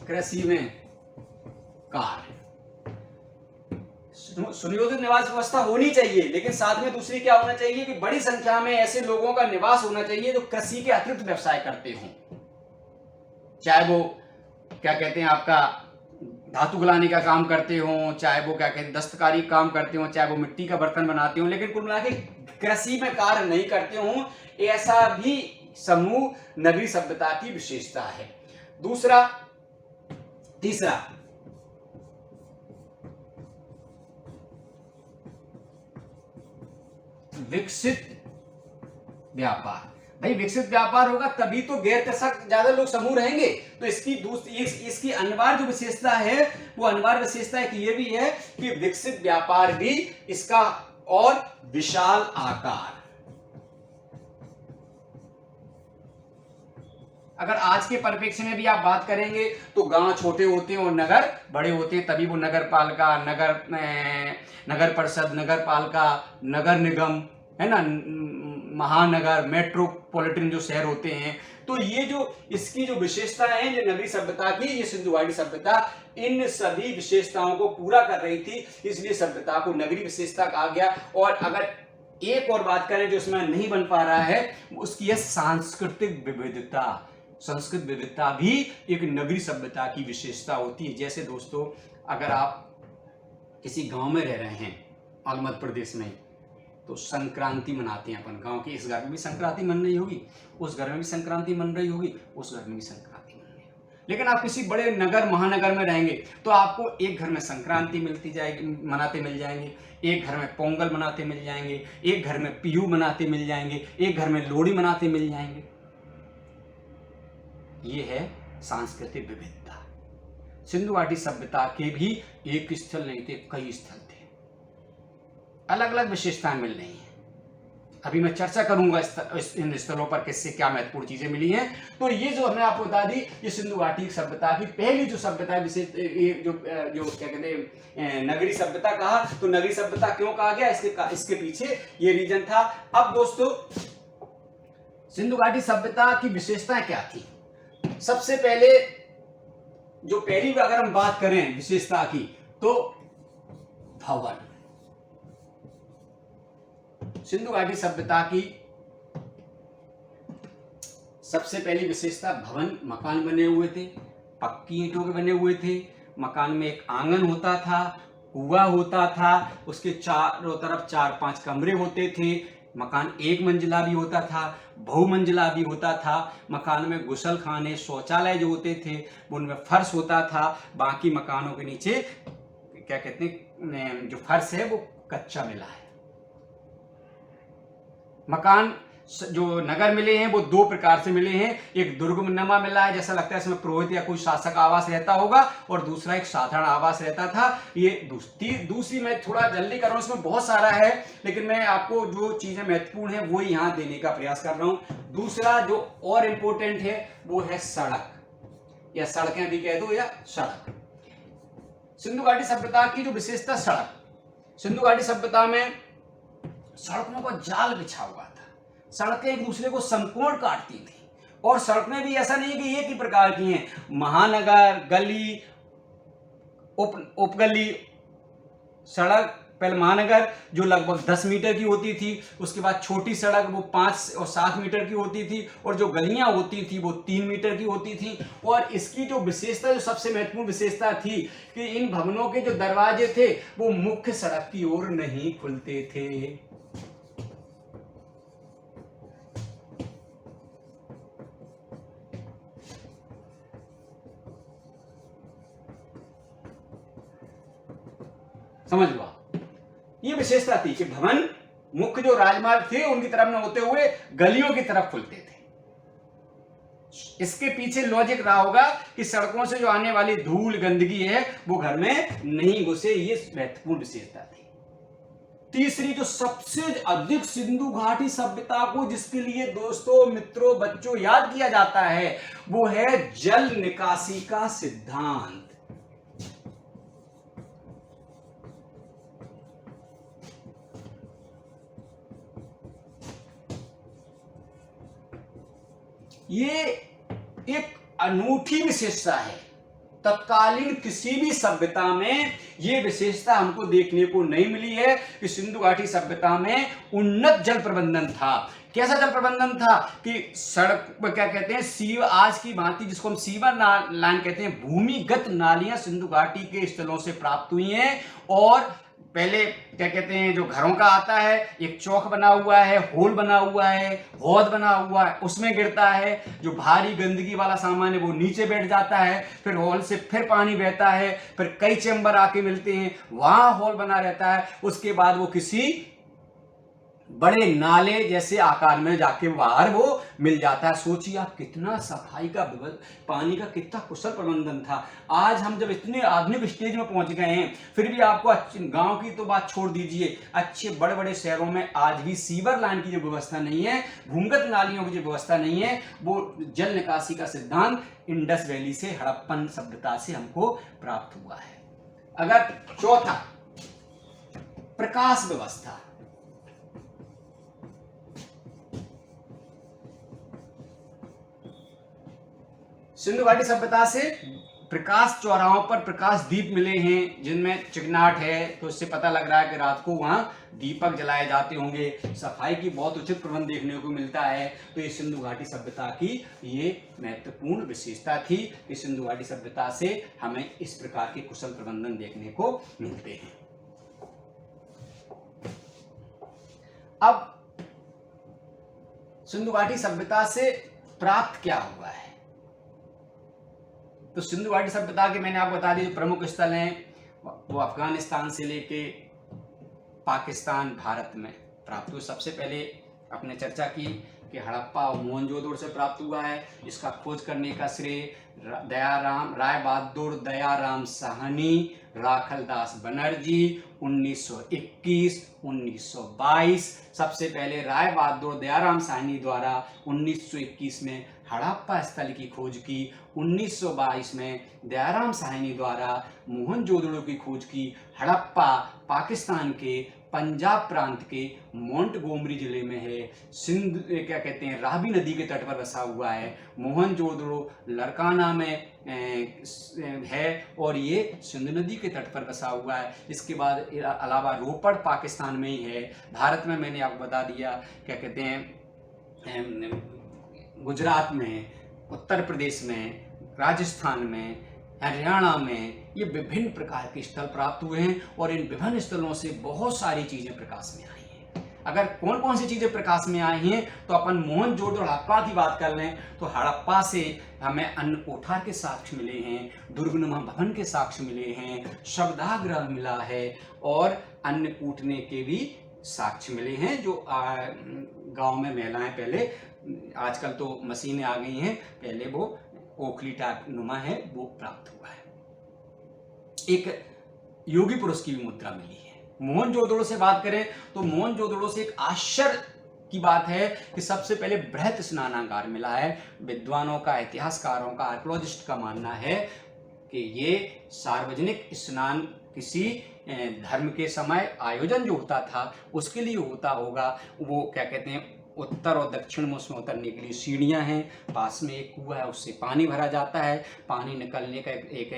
कृषि में कार्य। सुनियोजित निवास व्यवस्था होनी चाहिए, लेकिन साथ में दूसरी क्या होना चाहिए कि बड़ी संख्या में ऐसे लोगों का निवास होना चाहिए जो कृषि के अतिरिक्त व्यवसाय करते हों, चाहे वो क्या कहते हैं आपका धातु गलाने का काम करते हों, चाहे वो क्या कहते हैं दस्तकारी काम करते हों, चाहे वो मिट्टी का बर्तन बनाते हों, लेकिन कुल मिला के कृषि में कार्य नहीं करते हों, ऐसा भी समूह नगरीय सभ्यता की विशेषता है। तीसरा विकसित व्यापार। भाई विकसित व्यापार होगा तभी तो गैर कृषक ज्यादा लोग समूह रहेंगे, तो इसकी अनिवार्य जो विशेषता है वो अनिवार्य विशेषता है कि ये भी है कि विकसित व्यापार भी इसका और विशाल आकार। अगर आज के परिप्रेक्ष्य में भी आप बात करेंगे तो गांव छोटे होते हैं और नगर बड़े होते हैं, तभी वो नगर पालिका, नगर परिषद, नगर पालिका, नगर निगम, है ना, महानगर, मेट्रोपॉलिटन जो शहर होते हैं। तो ये जो इसकी जो विशेषता है ये नगरीय सभ्यता की, ये सिंधु घाटी सभ्यता इन सभी विशेषताओं को पूरा कर रही थी, इसलिए सभ्यता को नगरीय विशेषता कहा गया। और अगर एक और बात करें जो इसमें नहीं बन पा रहा है, उसकी है सांस्कृतिक विविधता। संस्कृत विविधता भी एक नगरीय सभ्यता की विशेषता होती है। जैसे दोस्तों, अगर आप किसी गांव में रह रहे हैं मध्य प्रदेश में, तो संक्रांति मनाते हैं अपन गांव के, इस घर में भी संक्रांति मन रही होगी, उस घर में भी संक्रांति मन रही होगी, उस घर में भी संक्रांति मन रही होगी। लेकिन आप किसी बड़े नगर महानगर में रहेंगे तो आपको एक घर में संक्रांति मिलती जाएगी, मनाते मिल जाएंगे, एक घर में पोंगल मनाते मिल जाएंगे, एक घर में पियू मनाते मिल जाएंगे, एक घर में लोहड़ी मनाते मिल जाएंगे। ये है सांस्कृतिक विविधता। सिंधु घाटी सभ्यता के भी एक स्थल नहीं थे, कई स्थल थे, अलग अलग विशेषताएं मिल रही हैं। अभी मैं चर्चा करूंगा इन स्थलों पर किससे क्या महत्वपूर्ण चीजें मिली हैं। तो ये जो हमने आपको बता दी, ये सिंधु घाटी सभ्यता की पहली जो सभ्यता विशेष, जो क्या कहते हैं नगरीय सभ्यता कहा। तो नगरीय सभ्यता क्यों कहा गया, इसके पीछे ये रीजन था। अब दोस्तों, सिंधु घाटी सभ्यता की विशेषताएं क्या थी? सबसे पहले जो पहली अगर हम बात करें विशेषता की, तो भवन। सिंधु घाटी सभ्यता की सबसे पहली विशेषता भवन, मकान बने हुए थे, पक्की ईंटों के बने हुए थे। मकान में एक आंगन होता था, कुआं होता था, उसके चारों तरफ 4-5 कमरे होते थे। मकान एक मंजिला भी होता था, बहुमंजिला भी होता था। मकान में गुसल खाने, शौचालय जो होते थे उनमें फर्श होता था। बाकी मकानों के नीचे क्या कहते हैं, जो फर्श है वो कच्चा मिला है। मकान जो नगर मिले हैं वो 2 प्रकार से मिले हैं। एक दुर्गमनुमा मिला है, जैसा लगता है इसमें पुरोहित या कोई शासक आवास रहता होगा, और दूसरा एक साधारण आवास रहता था। ये दूसरी मैं थोड़ा जल्दी कर रहा हूं, इसमें बहुत सारा है, लेकिन मैं आपको जो चीजें महत्वपूर्ण है वो यहां देने का प्रयास कर रहा हूं। दूसरा जो और इंपॉर्टेंट है वो है सड़क, या सड़कें भी कह दो, या सड़क। सिंधु घाटी सभ्यता की जो विशेषता सड़क, सिंधु घाटी सभ्यता में सड़कों का जाल बिछा हुआ था। सड़कें एक दूसरे को संपूर्ण काटती थी, और सड़कें भी ऐसा नहीं कि एक ही प्रकार की हैं। महानगर, गली, उपगली सड़क। पहले महानगर जो लगभग 10 मीटर की होती थी, उसके बाद छोटी सड़क वो 5 और 7 मीटर की होती थी, और जो गलियां होती थी वो 3 मीटर की होती थी। और इसकी जो विशेषता, जो सबसे महत्वपूर्ण विशेषता थी कि इन भवनों के जो दरवाजे थे वो मुख्य सड़क की ओर नहीं खुलते थे। समझ लो, ये विशेषता थी कि भवन मुख्य जो राजमार्ग थे उनकी तरफ न होते हुए गलियों की तरफ खुलते थे। इसके पीछे लॉजिक रहा होगा कि सड़कों से जो आने वाली धूल गंदगी है वो घर में नहीं घुसे, ये महत्वपूर्ण विशेषता थी। तीसरी, जो सबसे अधिक सिंधु घाटी सभ्यता को जिसके लिए दोस्तों, मित्रों, बच्चों याद किया जाता है, वो है जल निकासी का सिद्धांत। ये एक अनूठी विशेषता है। तत्कालीन किसी भी सभ्यता में ये विशेषता हमको देखने को नहीं मिली है कि सिंधु घाटी सभ्यता में उन्नत जल प्रबंधन था। कैसा जल प्रबंधन था कि सड़क क्या कहते हैं, सीव आज की भांति जिसको हम सीवर लाइन कहते हैं, भूमिगत नालियां सिंधु घाटी के स्थलों से प्राप्त हुई हैं। और पहले क्या कहते हैं, जो घरों का आता है, एक चौक बना हुआ है, होल बना हुआ है, हौद बना हुआ है, उसमें गिरता है। जो भारी गंदगी वाला सामान है वो नीचे बैठ जाता है, फिर हॉल से फिर पानी बहता है, फिर कई चैम्बर आके मिलते हैं, वहां हॉल बना रहता है। उसके बाद वो किसी बड़े नाले जैसे आकार में जाके बाहर वो मिल जाता है। सोचिए आप, कितना सफाई का पानी का कितना कुशल प्रबंधन था। आज हम जब इतने आधुनिक स्टेज में पहुंच गए हैं, फिर भी आपको गांव की तो बात छोड़ दीजिए, अच्छे बड़े बड़े शहरों में आज भी सीवर लाइन की जो व्यवस्था नहीं है, भूमिगत नालियों की जो व्यवस्था नहीं है, वो जल निकासी का सिद्धांत इंडस वैली से, हड़प्पन सभ्यता से हमको प्राप्त हुआ है। अगर चौथा, प्रकाश व्यवस्था। सिंधु घाटी सभ्यता से प्रकाश चौराहों पर प्रकाश दीप मिले हैं, जिनमें चिकनाट है, तो इससे पता लग रहा है कि रात को वहां दीपक जलाए जाते होंगे। सफाई की बहुत उचित प्रबंध देखने को मिलता है। तो ये सिंधु घाटी सभ्यता की ये महत्वपूर्ण विशेषता थी कि सिंधु घाटी सभ्यता से हमें इस प्रकार के कुशल प्रबंधन देखने को मिलते हैं। अब सिंधु घाटी सभ्यता से प्राप्त क्या हुआ है? तो सिंधु घाटी सभ्यता के मैंने आपको बता दिया, जो प्रमुख स्थल हैं वो अफगानिस्तान से लेके पाकिस्तान, भारत में प्राप्त हुए। सबसे पहले अपने चर्चा की कि हड़प्पा और मोहनजोदड़ो से प्राप्त हुआ है। इसका खोज करने का श्रेय राय बहादुर दयाराम साहनी, राखलदास बनर्जी 1921, 1922। सबसे पहले राय बहादुर दयाराम साहनी द्वारा 1921 में हड़प्पा स्थल की खोज की। 1922 में दयाराम साहनी द्वारा मोहनजोदड़ो की खोज की। हड़प्पा पाकिस्तान के पंजाब प्रांत के मोंटगोमरी जिले में है। सिंध क्या कहते हैं, रावी नदी के तट पर बसा हुआ है। मोहनजोदड़ो लरकाना में है और ये सिंधु नदी के तट पर बसा हुआ है। इसके बाद अलावा रोपड़ पाकिस्तान में ही है। भारत में मैंने आपको बता दिया क्या कहते हैं, गुजरात में, उत्तर प्रदेश में, राजस्थान में, हरियाणा में ये विभिन्न प्रकार के स्थल प्राप्त हुए हैं। और इन विभिन्न स्थलों से बहुत सारी चीजें प्रकाश में आई हैं। अगर कौन कौन सी चीजें प्रकाश में आई हैं, तो अपन मोहनजोदड़ो हड़प्पा की बात कर लें तो हड़प्पा से हमें अन्न कोठार के साक्ष्य मिले हैं, दुर्गनुमा भवन के साक्ष्य मिले हैं, शवदाह मिला है और अन्न कूटने के भी साक्ष्य मिले हैं। जो गांव में महिलाएं, पहले, आजकल तो मशीनें आ गई हैं, पहले वो ओखली टाइप नुमा है, वो प्राप्त हुआ है। एक योगी पुरुष की भी मुद्रा मिली है। मोहनजोदड़ो से बात करें तो मोहनजोदड़ो से एक आश्चर्य की बात है कि सबसे पहले बृहत स्नानागार मिला है। विद्वानों का, इतिहासकारों का, आर्कियोलॉजिस्ट का मानना है कि ये सार्वजनिक स्नान किसी धर्म के समय आयोजन जो होता था उसके लिए होता होगा। वो क्या कहते हैं, उत्तर और दक्षिण में उसमें उतरने के लिए सीढ़ियां हैं, पास में एक कुआं है, उससे पानी भरा जाता है। पानी निकलने का एक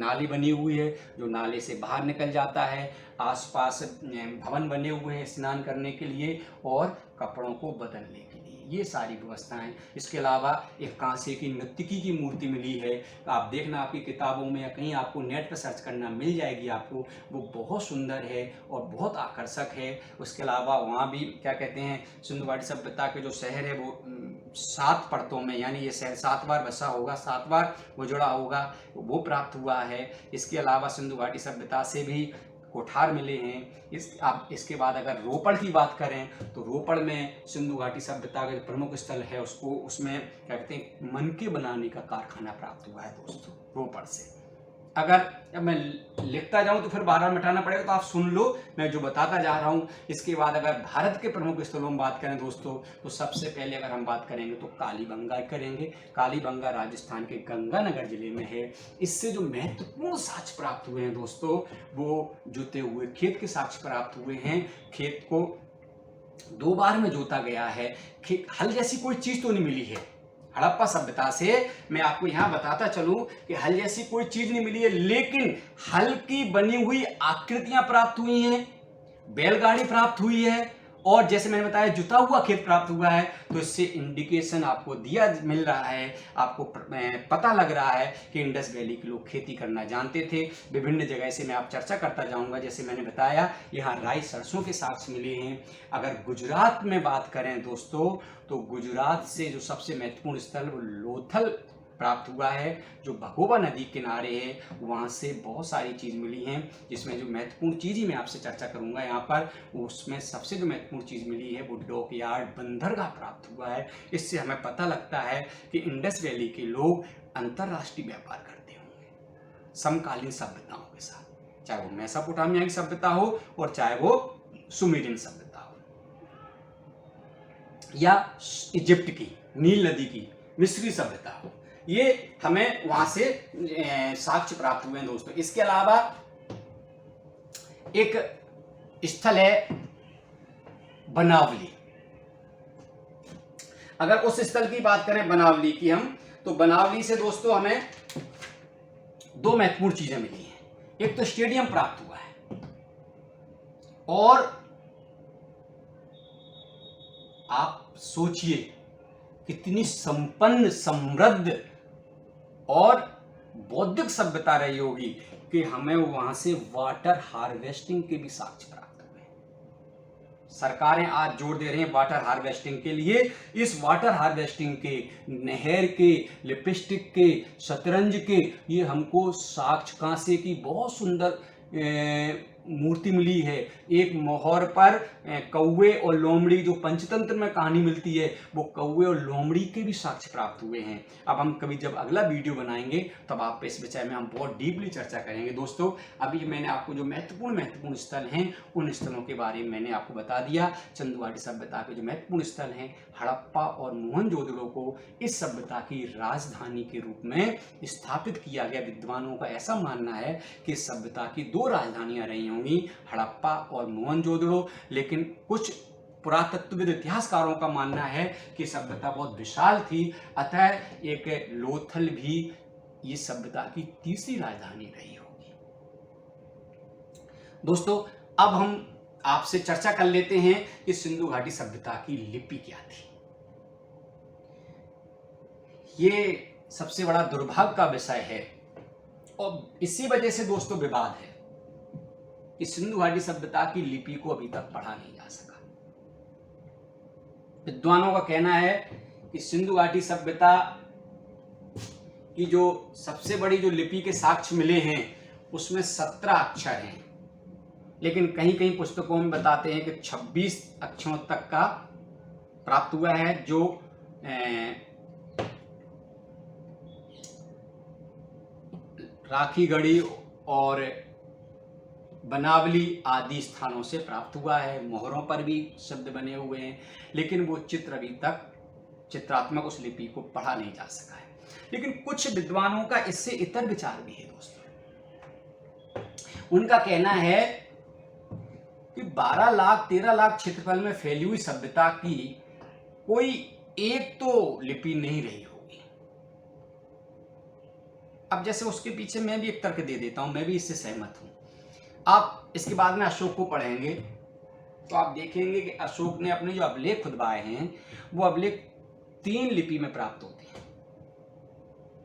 नाली बनी हुई है जो नाले से बाहर निकल जाता है। आसपास भवन बने हुए हैं स्नान करने के लिए और कपड़ों को बदलने के लिए, ये सारी व्यवस्थाएं। इसके अलावा एक कांसे की नर्तकी की मूर्ति मिली है। आप देखना, आपकी किताबों में या कहीं आपको नेट पर सर्च करना मिल जाएगी आपको। वो बहुत सुंदर है और बहुत आकर्षक है। उसके अलावा वहाँ भी क्या कहते हैं, सिंधु घाटी सभ्यता के जो शहर है वो 7 परतों में, यानी ये शहर 7 बार बसा होगा, 7 बार वो जुड़ा होगा, वो प्राप्त हुआ है। इसके अलावा सिंधु घाटी सभ्यता से भी कोठार मिले हैं। इसके बाद अगर रोपड़ की बात करें तो रोपड़ में सिंधु घाटी सभ्यता का जो प्रमुख स्थल है उसमें क्या कहते हैं, मनके बनाने का कारखाना प्राप्त हुआ है दोस्तों रोपड़ से। अगर अब मैं लिखता जाऊं तो फिर बार-बार मिटाना पड़ेगा, तो आप सुन लो मैं जो बताता जा रहा हूं। इसके बाद अगर भारत के प्रमुख स्थलों में बात करें दोस्तों, तो सबसे पहले अगर हम बात करेंगे तो कालीबंगा करेंगे। कालीबंगा राजस्थान के गंगानगर जिले में है। इससे जो महत्वपूर्ण साक्ष्य प्राप्त हुए हैं दोस्तों, वो जोते हुए खेत के साक्ष्य प्राप्त हुए हैं। खेत को 2 बार में जोता गया है। हल जैसी कोई चीज तो नहीं मिली है हड़प्पा सभ्यता से। मैं आपको यहां बताता चलूं कि हल जैसी कोई चीज नहीं मिली है, लेकिन हल की बनी हुई आकृतियां प्राप्त हुई हैं, बैलगाड़ी प्राप्त हुई है, और जैसे मैंने बताया जुता हुआ खेत प्राप्त हुआ है। तो इससे इंडिकेशन आपको मिल रहा है, आपको पता लग रहा है कि इंडस वैली के लोग खेती करना जानते थे। विभिन्न जगह से मैं आप चर्चा करता जाऊंगा। जैसे मैंने बताया यहाँ राई सरसों के साक्ष्य मिले हैं। अगर गुजरात में बात करें दोस्तों, तो गुजरात से जो सबसे महत्वपूर्ण स्थल वो लोथल प्राप्त हुआ है, जो भगोबा नदी किनारे है। वहाँ से बहुत सारी चीज़ मिली हैं, जिसमें जो महत्वपूर्ण चीज़ ही मैं आपसे चर्चा करूँगा यहाँ पर, उसमें सबसे जो महत्वपूर्ण चीज़ मिली है वो डॉकयार्ड बंदरगाह प्राप्त हुआ है। इससे हमें पता लगता है कि इंडस वैली के लोग अंतर्राष्ट्रीय व्यापार करते होंगे समकालीन सभ्यताओं के साथ, चाहे वो मेसोपोटामिया की सभ्यता हो और चाहे वो सुमेरियन सभ्यता हो, या इजिप्ट की, नील नदी की मिस्री सभ्यता हो। ये हमें वहां से साक्ष्य प्राप्त हुए हैं दोस्तों। इसके अलावा एक स्थल है बनावली। अगर उस स्थल की बात करें बनावली की हम, तो बनावली से दोस्तों हमें 2 महत्वपूर्ण चीजें मिली हैं। एक तो स्टेडियम प्राप्त हुआ है, और आप सोचिए कितनी संपन्न, समृद्ध और बौद्धिक सभ्यता रही होगी कि हमें वहां से वाटर हार्वेस्टिंग के भी साक्ष्य प्राप्त हुए। सरकारें आज जोर दे रही हैं वाटर हार्वेस्टिंग के लिए। इस वाटर हार्वेस्टिंग के, नहर के, लिपस्टिक के, शतरंज के, ये हमको साक्ष्य कांसे की बहुत सुंदर मूर्ति मिली है। एक मोहर पर कौवे और लोमड़ी, जो पंचतंत्र में कहानी मिलती है, वो कौवे और लोमड़ी के भी साक्ष्य प्राप्त हुए हैं। अब हम कभी जब अगला वीडियो बनाएंगे तब आप इस विषय में हम बहुत डीपली चर्चा करेंगे दोस्तों। अभी मैंने आपको जो महत्वपूर्ण स्थल हैं, उन स्थलों के बारे में मैंने आपको बता दिया। सिंधु घाटी सभ्यता के जो महत्वपूर्ण स्थल हैं, हड़प्पा और मोहनजोदड़ो को इस सभ्यता की राजधानी के रूप में स्थापित किया गया। विद्वानों का ऐसा मानना है कि इस सभ्यता की 2 राजधानियां रही होंगी, हड़प्पा और मोहनजोदड़ो। लेकिन कुछ पुरातत्वविद, इतिहासकारों का मानना है कि सभ्यता बहुत विशाल थी, अतः एक लोथल भी ये सभ्यता की तीसरी राजधानी रही होगी। दोस्तों, अब हम आपसे चर्चा कर लेते हैं कि सिंधु घाटी सभ्यता की लिपि क्या थी। ये सबसे बड़ा दुर्भाग्य का विषय है, और इसी वजह से दोस्तों विवाद है कि सिंधु घाटी सभ्यता की लिपि को अभी तक पढ़ा नहीं जा सका। विद्वानों का कहना है कि सिंधु घाटी सभ्यता की जो सबसे बड़ी जो लिपि के साक्ष्य मिले हैं, उसमें 17 अक्षर हैं, लेकिन कहीं कहीं पुस्तकों में बताते हैं कि 26 अक्षरों तक का प्राप्त हुआ है, जो राखीगढ़ी और बनावली आदि स्थानों से प्राप्त हुआ है। मोहरों पर भी शब्द बने हुए हैं, लेकिन वो चित्र अभी तक चित्रात्मक उस लिपि को पढ़ा नहीं जा सका है। लेकिन कुछ विद्वानों का इससे इतर विचार भी है दोस्तों। उनका कहना है कि 12 लाख 13 लाख क्षेत्रफल में फैली हुई सभ्यता की कोई एक तो लिपि नहीं रही होगी। अब जैसे उसके पीछे मैं भी एक तर्क दे देता हूं, मैं भी इससे सहमत हूं। आप इसके बाद में अशोक को पढ़ेंगे तो आप देखेंगे कि अशोक ने अपने जो अभिलेख खुदवाए हैं, वो अभिलेख 3 लिपि में प्राप्त होते हैं।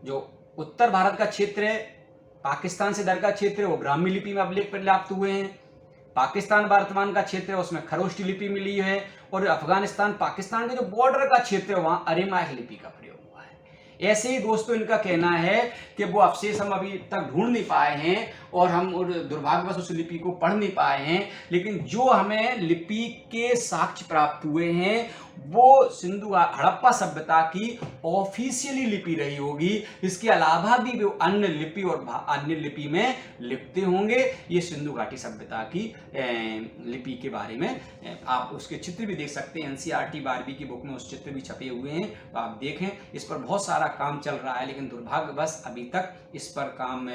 जो उत्तर भारत का क्षेत्र है, पाकिस्तान से दरगाह क्षेत्र है, वो ब्राह्मी लिपि में अभिलेख प्राप्त हुए हैं। पाकिस्तान वर्तमान का क्षेत्र है, उसमें खरोष्टी लिपि मिली है, और अफगानिस्तान पाकिस्तान के जो बॉर्डर का क्षेत्र है, वहां अरेमाइक लिपि का प्रयोग हुआ है। ऐसे ही दोस्तों इनका कहना है कि वो अवशेष हम अभी तक ढूंढ नहीं पाए हैं और हम दुर्भाग्यवश उस लिपि को पढ़ नहीं पाए हैं, लेकिन जो हमें लिपि के साक्ष्य प्राप्त हुए हैं वो सिंधु हड़प्पा सभ्यता की ऑफिशियली लिपि रही होगी। इसके अलावा भी वो अन्य लिपि और अन्य लिपि में लिखते होंगे। ये सिंधु घाटी सभ्यता की लिपि के बारे में आप उसके चित्र भी देख सकते हैं। एनसीईआरटी 12वीं की बुक में उस चित्र भी छपे हुए हैं, तो आप देखें। इस पर बहुत सारा काम चल रहा है, लेकिन दुर्भाग्यवश अभी तक इस पर काम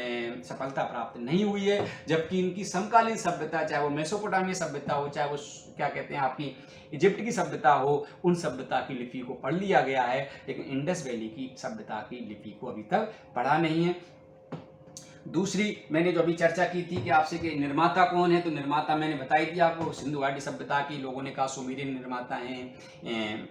सफलता प्राप्त नहीं हुई है। जबकि इनकी समकालीन सभ्यता, चाहे वो मेसोपोटामिया सभ्यता हो, चाहे वो क्या कहते हैं आपकी इजिप्ट की सभ्यता हो, उन सभ्यता की लिपि को पढ़ लिया गया है, लेकिन इंडस वैली की सभ्यता की लिपि को अभी तक पढ़ा नहीं है। दूसरी मैंने जो अभी चर्चा की थी कि आपसे कि निर्माता कौन है, तो निर्माता मैंने बताई थी आपको, सिंधु घाटी सभ्यता की लोगों ने कहा सुमेरियन निर्माता हैं,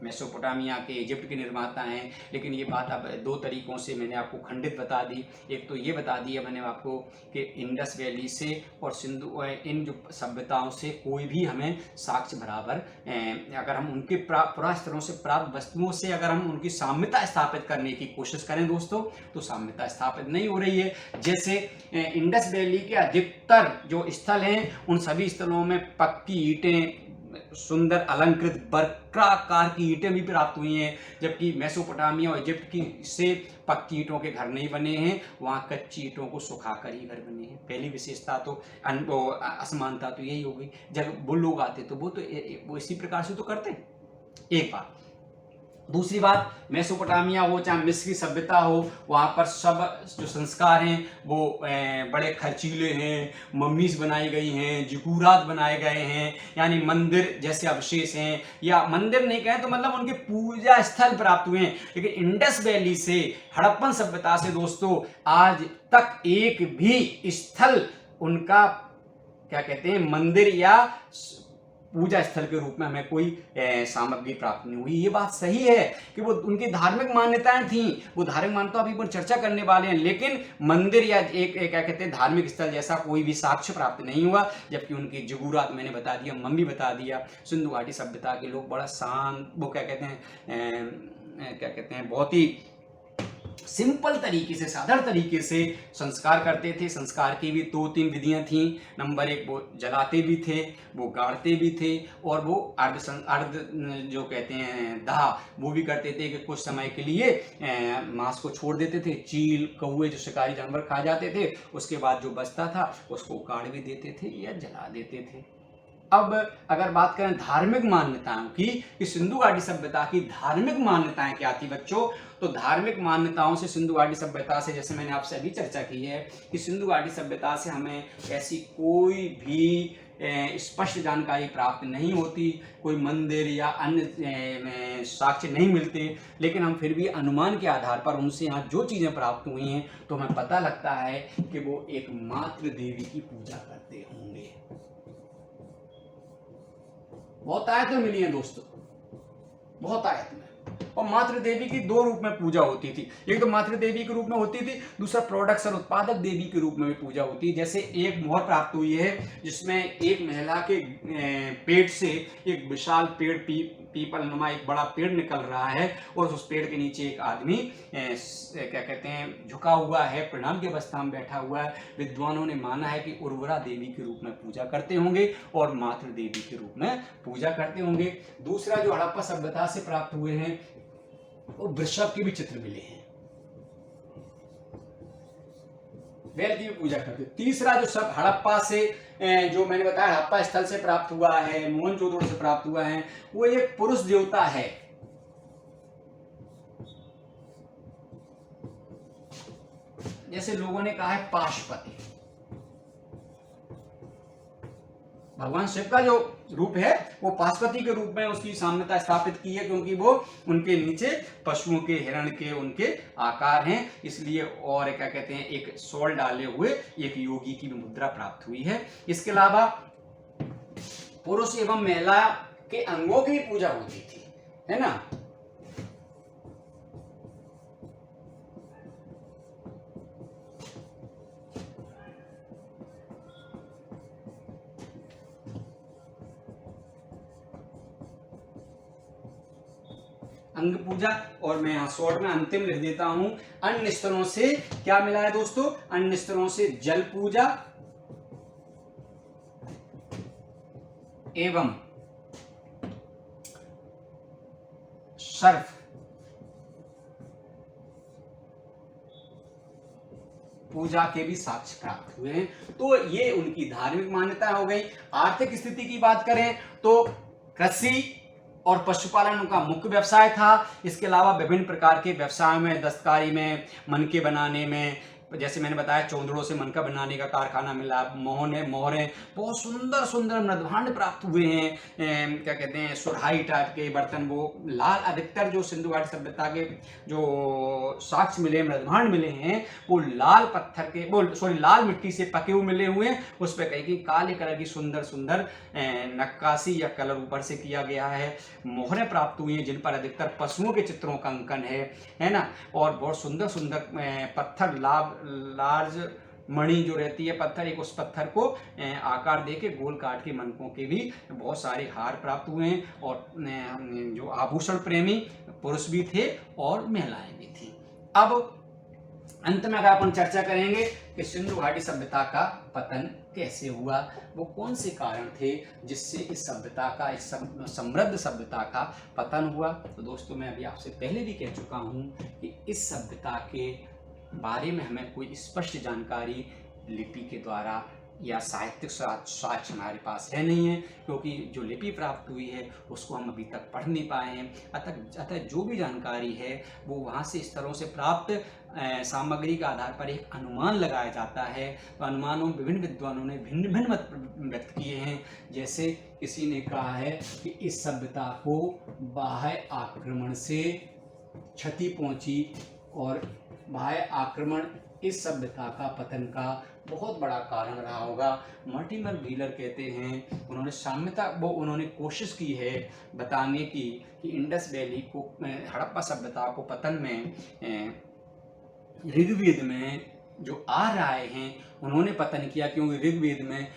मेसोपोटामिया के, इजिप्ट के निर्माता हैं। लेकिन ये बात अब दो तरीकों से मैंने आपको खंडित बता दी। एक तो ये बता दिया मैंने आपको कि इंडस वैली से और सिंधु इन जो सभ्यताओं से कोई भी हमें साक्ष्य बराबर, अगर हम उनके पुरास्तरों से प्राप्त वस्तुओं से अगर हम उनकी साम्यता स्थापित करने की कोशिश करें दोस्तों, तो साम्यता स्थापित नहीं हो रही है। जैसे इंडस वैली के अधिकतर जो स्थल हैं उन सभी स्थलों में पक्की ईंटें, सुंदर अलंकृत वर्गाकार की ईंटें भी प्राप्त हुई हैं, जबकि मेसोपोटामिया और इजिप्ट की से पक्की ईंटों के घर नहीं बने हैं, वहाँ कच्ची ईंटों को सुखाकर ही घर बने हैं। पहली विशेषता तो असमानता तो यही हो गई। जब वो लोग आते तो वो इसी प्रकार से तो करते, एक बात। दूसरी बात, मेसोपोटामिया हो चाहे मिस्र की सभ्यता हो, वहाँ पर सब जो संस्कार हैं वो बड़े खर्चीले हैं, मम्मीज बनाई गई हैं, जिगूरात बनाए गए हैं, यानी मंदिर जैसे अवशेष हैं, या मंदिर नहीं कहें तो मतलब उनके पूजा स्थल प्राप्त हुए हैं। लेकिन इंडस वैली से, हड़प्पन सभ्यता से दोस्तों आज तक एक भी स्थल उनका क्या कहते हैं मंदिर या पूजा स्थल के रूप में हमें कोई सामग्री प्राप्त नहीं हुई। ये बात सही है कि वो उनकी धार्मिक मान्यताएं थी, वो धार्मिक मान्यता अभी पर चर्चा करने वाले हैं, लेकिन मंदिर या एक क्या कहते हैं धार्मिक स्थल जैसा कोई भी साक्ष्य प्राप्त नहीं हुआ। जबकि उनकी जगूरात मैंने बता दिया, मम्मी बता दिया। सिंधु घाटी सभ्यता के लोग बड़ा शांत, वो क्या कहते हैं बहुत ही सिंपल तरीके से, साधारण तरीके से संस्कार करते थे। संस्कार की भी 2-3 विधियां थीं। नंबर 1, वो जलाते भी थे, वो गाड़ते भी थे, और वो अर्ध जो कहते हैं दाह वो भी करते थे कि कुछ समय के लिए मांस को छोड़ देते थे। चील, कौवे जो शिकारी जानवर खा जाते थे, उसके बाद जो बचता था उसको उकाड़ भी देते थे या जला देते थे। अब अगर बात करें धार्मिक मान्यताओं की कि सिंधु घाटी सभ्यता की धार्मिक मान्यताएं क्या थी बच्चों, तो धार्मिक मान्यताओं से सिंधु घाटी सभ्यता से, जैसे मैंने आपसे अभी चर्चा की है कि सिंधु घाटी सभ्यता से हमें ऐसी कोई भी स्पष्ट जानकारी प्राप्त नहीं होती, कोई मंदिर या अन्य साक्ष्य नहीं मिलते, लेकिन हम फिर भी अनुमान के आधार पर उनसे यहाँ जो चीज़ें प्राप्त हुई हैं तो हमें पता लगता है कि वो एक मातृ देवी की पूजा करते होंगे। बहुत आयतें मिली हैं दोस्तों, बहुत आयत में, और मातृ देवी की 2 रूप में पूजा होती थी। एक तो मातृ देवी के रूप में होती थी, दूसरा प्रोडक्शन उत्पादक देवी के रूप में भी पूजा होती है। जैसे एक मोहर प्राप्त हुई है जिसमें एक महिला के पेट से एक विशाल पेड़, पीपल नुमा एक बड़ा पेड़ निकल रहा है, और उस पेड़ के नीचे एक आदमी क्या कहते हैं झुका हुआ है, प्रणाम की अवस्था में बैठा हुआ है। विद्वानों ने माना है कि उर्वरा देवी के रूप में पूजा करते होंगे और मातृ देवी के रूप में पूजा करते होंगे। दूसरा जो हड़प्पा सभ्यता से प्राप्त हुए हैं वो वृषभ के भी चित्र मिले हैं, बैल की भी पूजा करते। तीसरा जो सब हड़प्पा से जो मैंने बताया हड़प्पा स्थल से प्राप्त हुआ है, मोहनजोदड़ो से प्राप्त हुआ है, वो एक पुरुष देवता है। जैसे लोगों ने कहा है पाशुपति, भगवान शिव का जो रूप है वो पाशुपति के रूप में उसकी साम्यता स्थापित की है, क्योंकि वो उनके नीचे पशुओं के, हिरण के उनके आकार हैं, इसलिए। और क्या कहते हैं एक शॉल डाले हुए एक योगी की भी मुद्रा प्राप्त हुई है। इसके अलावा पुरुष एवं महिला के अंगों की भी पूजा होती थी, है ना। अंग पूजा। और मैं यहाँ शॉर्ट में अंतिम लिख देता हूं, अन्य स्तरों से क्या मिला है दोस्तों, अन्य स्तरों से जल पूजा एवं सर्फ पूजा के भी साक्ष्य प्राप्त हुए हैं। तो ये उनकी धार्मिक मान्यता हो गई। आर्थिक स्थिति की बात करें तो कृषि और पशुपालन उनका मुख्य व्यवसाय था। इसके अलावा विभिन्न प्रकार के व्यवसायों में, दस्तकारी में, मनके बनाने में, जैसे मैंने बताया चौंदड़ों से मनका बनाने का कारखाना मिला, मोहरें, बहुत सुंदर सुंदर मृदभांड प्राप्त हुए हैं। क्या कहते हैं, सुरहाई टाइप के बर्तन, वो लाल, अधिकतर जो सिंधु घाटी सभ्यता के जो साक्ष्य मिले, मृदभांड मिले हैं, वो लाल पत्थर के, वो लाल मिट्टी से पके हुए मिले हुए हैं। उस पर कहीं की काले कलर की सुंदर सुंदर नक्काशी या कलर ऊपर से किया गया है। मोहरें प्राप्त हुई हैं जिन पर अधिकतर पशुओं के चित्रों का अंकन है ना। और बहुत सुंदर सुंदर पत्थर, लार्ज मणि जो रहती है पत्थर, एक उस पत्थर को आकार देके गोल काट के मनकों के भी बहुत सारे हार प्राप्त हुए हैं। और जो आभूषण प्रेमी पुरुष भी थे और महिलाएं भी थी। अब अंत में अगर अपन चर्चा करेंगे कि सिंधु घाटी सभ्यता का पतन कैसे हुआ, वो कौन से कारण थे जिससे इस सभ्यता का, इस समृद्ध सभ्यता का पतन हुआ। तो दोस्तों मैं अभी आपसे पहले भी कह चुका हूं कि इस सभ्यता के बारे में हमें कोई स्पष्ट जानकारी लिपि के द्वारा या साहित्यिक साक्ष्य हमारे पास है नहीं है, क्योंकि जो लिपि प्राप्त हुई है उसको हम अभी तक पढ़ नहीं पाए हैं। अतः जो भी जानकारी है वो वहाँ से स्तरों से प्राप्त सामग्री के आधार पर एक अनुमान लगाया जाता है। तो अनुमानों में विभिन्न विद्वानों ने भिन्न भिन्न मत व्यक्त किए हैं। जैसे किसी ने कहा है कि इस सभ्यता को बाह्य आक्रमण से क्षति पहुंची, और बाह्य आक्रमण इस सभ्यता का पतन का बहुत बड़ा कारण रहा होगा। मॉर्टिमर व्हीलर कहते हैं, उन्होंने साम्यता, वो उन्होंने कोशिश की है बताने की कि इंडस वैली को, हड़प्पा सभ्यता को पतन में ऋग्वेद में जो आ रहे हैं उन्होंने पतन किया, क्योंकि ऋग्वेद में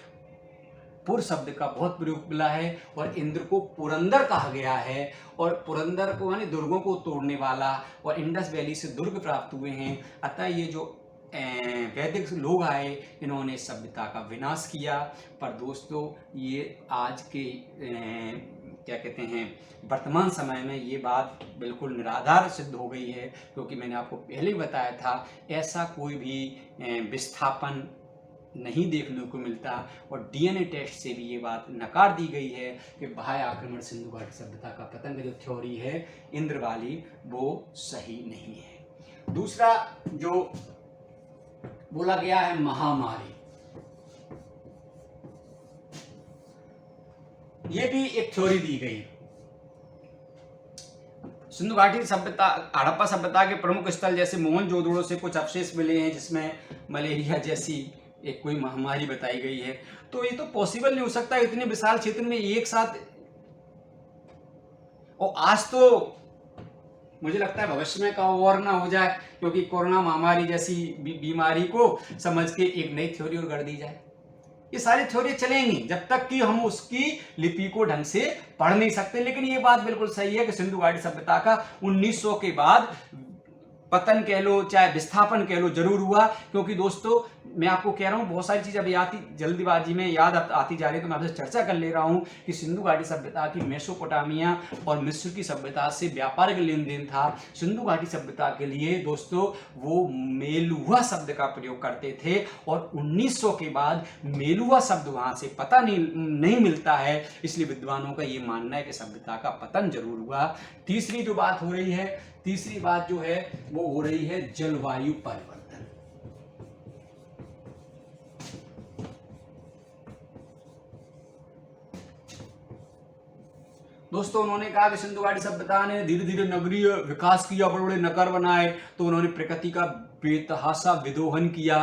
पुर शब्द का बहुत प्रयोग मिला है और इंद्र को पुरंदर कहा गया है, और पुरंदर को यानी दुर्गों को तोड़ने वाला, और इंडस वैली से दुर्ग प्राप्त हुए हैं। अतः ये जो वैदिक लोग आए, इन्होंने सभ्यता का विनाश किया। पर दोस्तों ये आज के क्या कहते हैं, वर्तमान समय में ये बात बिल्कुल निराधार सिद्ध हो गई है, क्योंकि मैंने आपको पहले ही बताया था ऐसा कोई भी विस्थापन नहीं देखने को मिलता, और डीएनए टेस्ट से भी ये बात नकार दी गई है कि बाह्य आक्रमण सिंधु घाटी सभ्यता का पतन की जो थ्योरी है इंद्र वाली, वो सही नहीं है। दूसरा जो बोला गया है महामारी, ये भी एक थ्योरी दी गई। सिंधु घाटी सभ्यता, हड़प्पा सभ्यता के प्रमुख स्थल जैसे मोहनजोदड़ो से कुछ अवशेष मिले हैं जिसमें मलेरिया जैसी एक कोई महामारी बताई गई है। तो ये तो पॉसिबल नहीं हो सकता इतने विशाल क्षेत्र में एक साथ। और आज तो मुझे लगता है भविष्य में का और ना हो जाए, क्योंकि कोरोना महामारी जैसी बीमारी को समझ के एक नई थ्योरी और गढ़ दी जाए। ये सारी थ्योरी चलेंगी जब तक कि हम उसकी लिपि को ढंग से पढ़ नहीं सकते। लेकिन ये बात बिल्कुल सही है कि सिंधु घाटी सभ्यता का 1900 के बाद पतन कह लो चाहे विस्थापन कह लो जरूर हुआ, क्योंकि दोस्तों मैं आपको कह रहा हूँ बहुत सारी चीजें अभी आती जल्दीबाजी में याद आती जा रही है, तो मैं आपसे चर्चा कर ले रहा हूँ कि सिंधु घाटी सभ्यता की मेसोपोटामिया और मिस्र की सभ्यता से व्यापारिक लेन देन था। सिंधु घाटी सभ्यता के लिए दोस्तों वो मेलुआ शब्द का प्रयोग करते थे, और 1900 के बाद मेलुआ शब्द वहां से पता नहीं मिलता है, इसलिए विद्वानों का ये मानना है कि सभ्यता का पतन जरूर हुआ। तीसरी जो बात हो रही है, तीसरी बात जो है वो हो रही है जलवायु परिवर्तन। दोस्तों उन्होंने कहा कि सिंधु घाटी सभ्यता ने धीरे धीरे नगरीय विकास किया, बड़े बड़े नगर बनाए, तो उन्होंने प्रकृति का बेतहाशा विदोहन किया।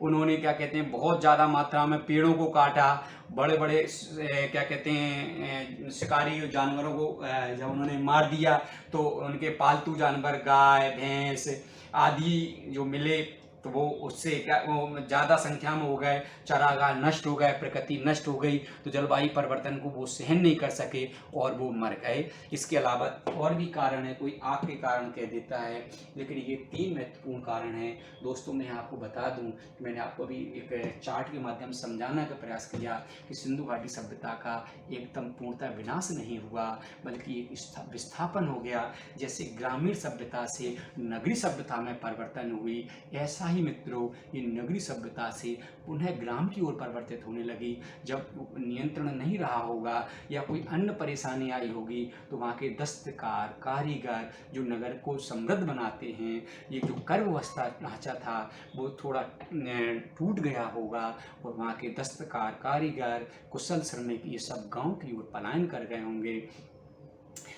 उन्होंने क्या कहते हैं बहुत ज्यादा मात्रा में पेड़ों को काटा, बड़े बड़े क्या कहते हैं शिकारी जानवरों को जब उन्होंने मार दिया तो उनके पालतू जानवर गाय भैंस आदि जो मिले तो वो उससे क्या वो ज़्यादा संख्या में हो गए, चारागाह नष्ट हो गए, प्रकृति नष्ट हो गई, तो जलवायु परिवर्तन को वो सहन नहीं कर सके और वो मर गए। इसके अलावा और भी कारण है, कोई आग के कारण कह देता है, लेकिन ये 3 महत्वपूर्ण कारण हैं। दोस्तों मैं आपको बता दूं कि मैंने आपको अभी एक चार्ट के माध्यम से समझाने का प्रयास किया कि सिंधु घाटी सभ्यता का एकदम पूर्णतः विनाश नहीं हुआ, बल्कि एक विस्थापन हो गया। जैसे ग्रामीण सभ्यता से नगरीय सभ्यता में परिवर्तन हुई, ऐसा ही मित्रों ये नगरीय सभ्यता से पुनः ग्राम की ओर परिवर्तित होने लगी। जब नियंत्रण नहीं रहा होगा या कोई अन्य परेशानी आई होगी तो वहाँ के दस्तकार, कारीगर जो नगर को समृद्ध बनाते हैं, ये जो कर व्यवस्था ढांचा था वो थोड़ा टूट गया होगा और वहाँ के दस्तकार, कारीगर, कुशल श्रमिक ये सब गांव की ओर पलायन कर गए होंगे।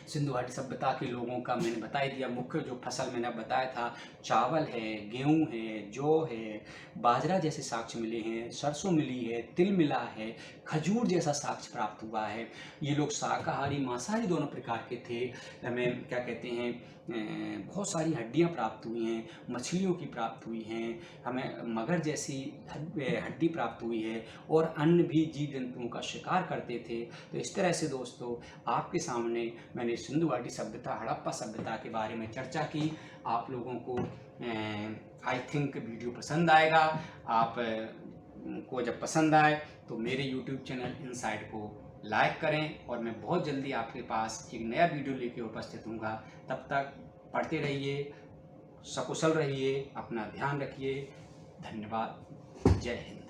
सिंधु घाटी सभ्यता के लोगों का मैंने बता ही दिया, मुख्य जो फसल मैंने बताया था चावल है, गेहूं है, जौ है, बाजरा जैसे साक्ष्य मिले हैं, सरसों मिली है, तिल मिला है, खजूर जैसा साक्ष्य प्राप्त हुआ है। ये लोग शाकाहारी मांसाहारी दोनों प्रकार के थे। हमें क्या कहते हैं, बहुत सारी हड्डियां प्राप्त हुई हैं, मछलियों की प्राप्त हुई हैं, हमें मगर जैसी हड्डी प्राप्त हुई है और अन्य भी जीव जंतुओं का शिकार करते थे। तो इस तरह से दोस्तों आपके सामने मैंने सिंधु घाटी सभ्यता, हड़प्पा सभ्यता के बारे में चर्चा की। आप लोगों को आई थिंक वीडियो पसंद आएगा। आप को जब पसंद आए तो मेरे YouTube चैनल इनसाइड को लाइक करें और मैं बहुत जल्दी आपके पास एक नया वीडियो लेके उपस्थित हूँगा। तब तक पढ़ते रहिए, सकुशल रहिए, अपना ध्यान रखिए। धन्यवाद। जय हिंद।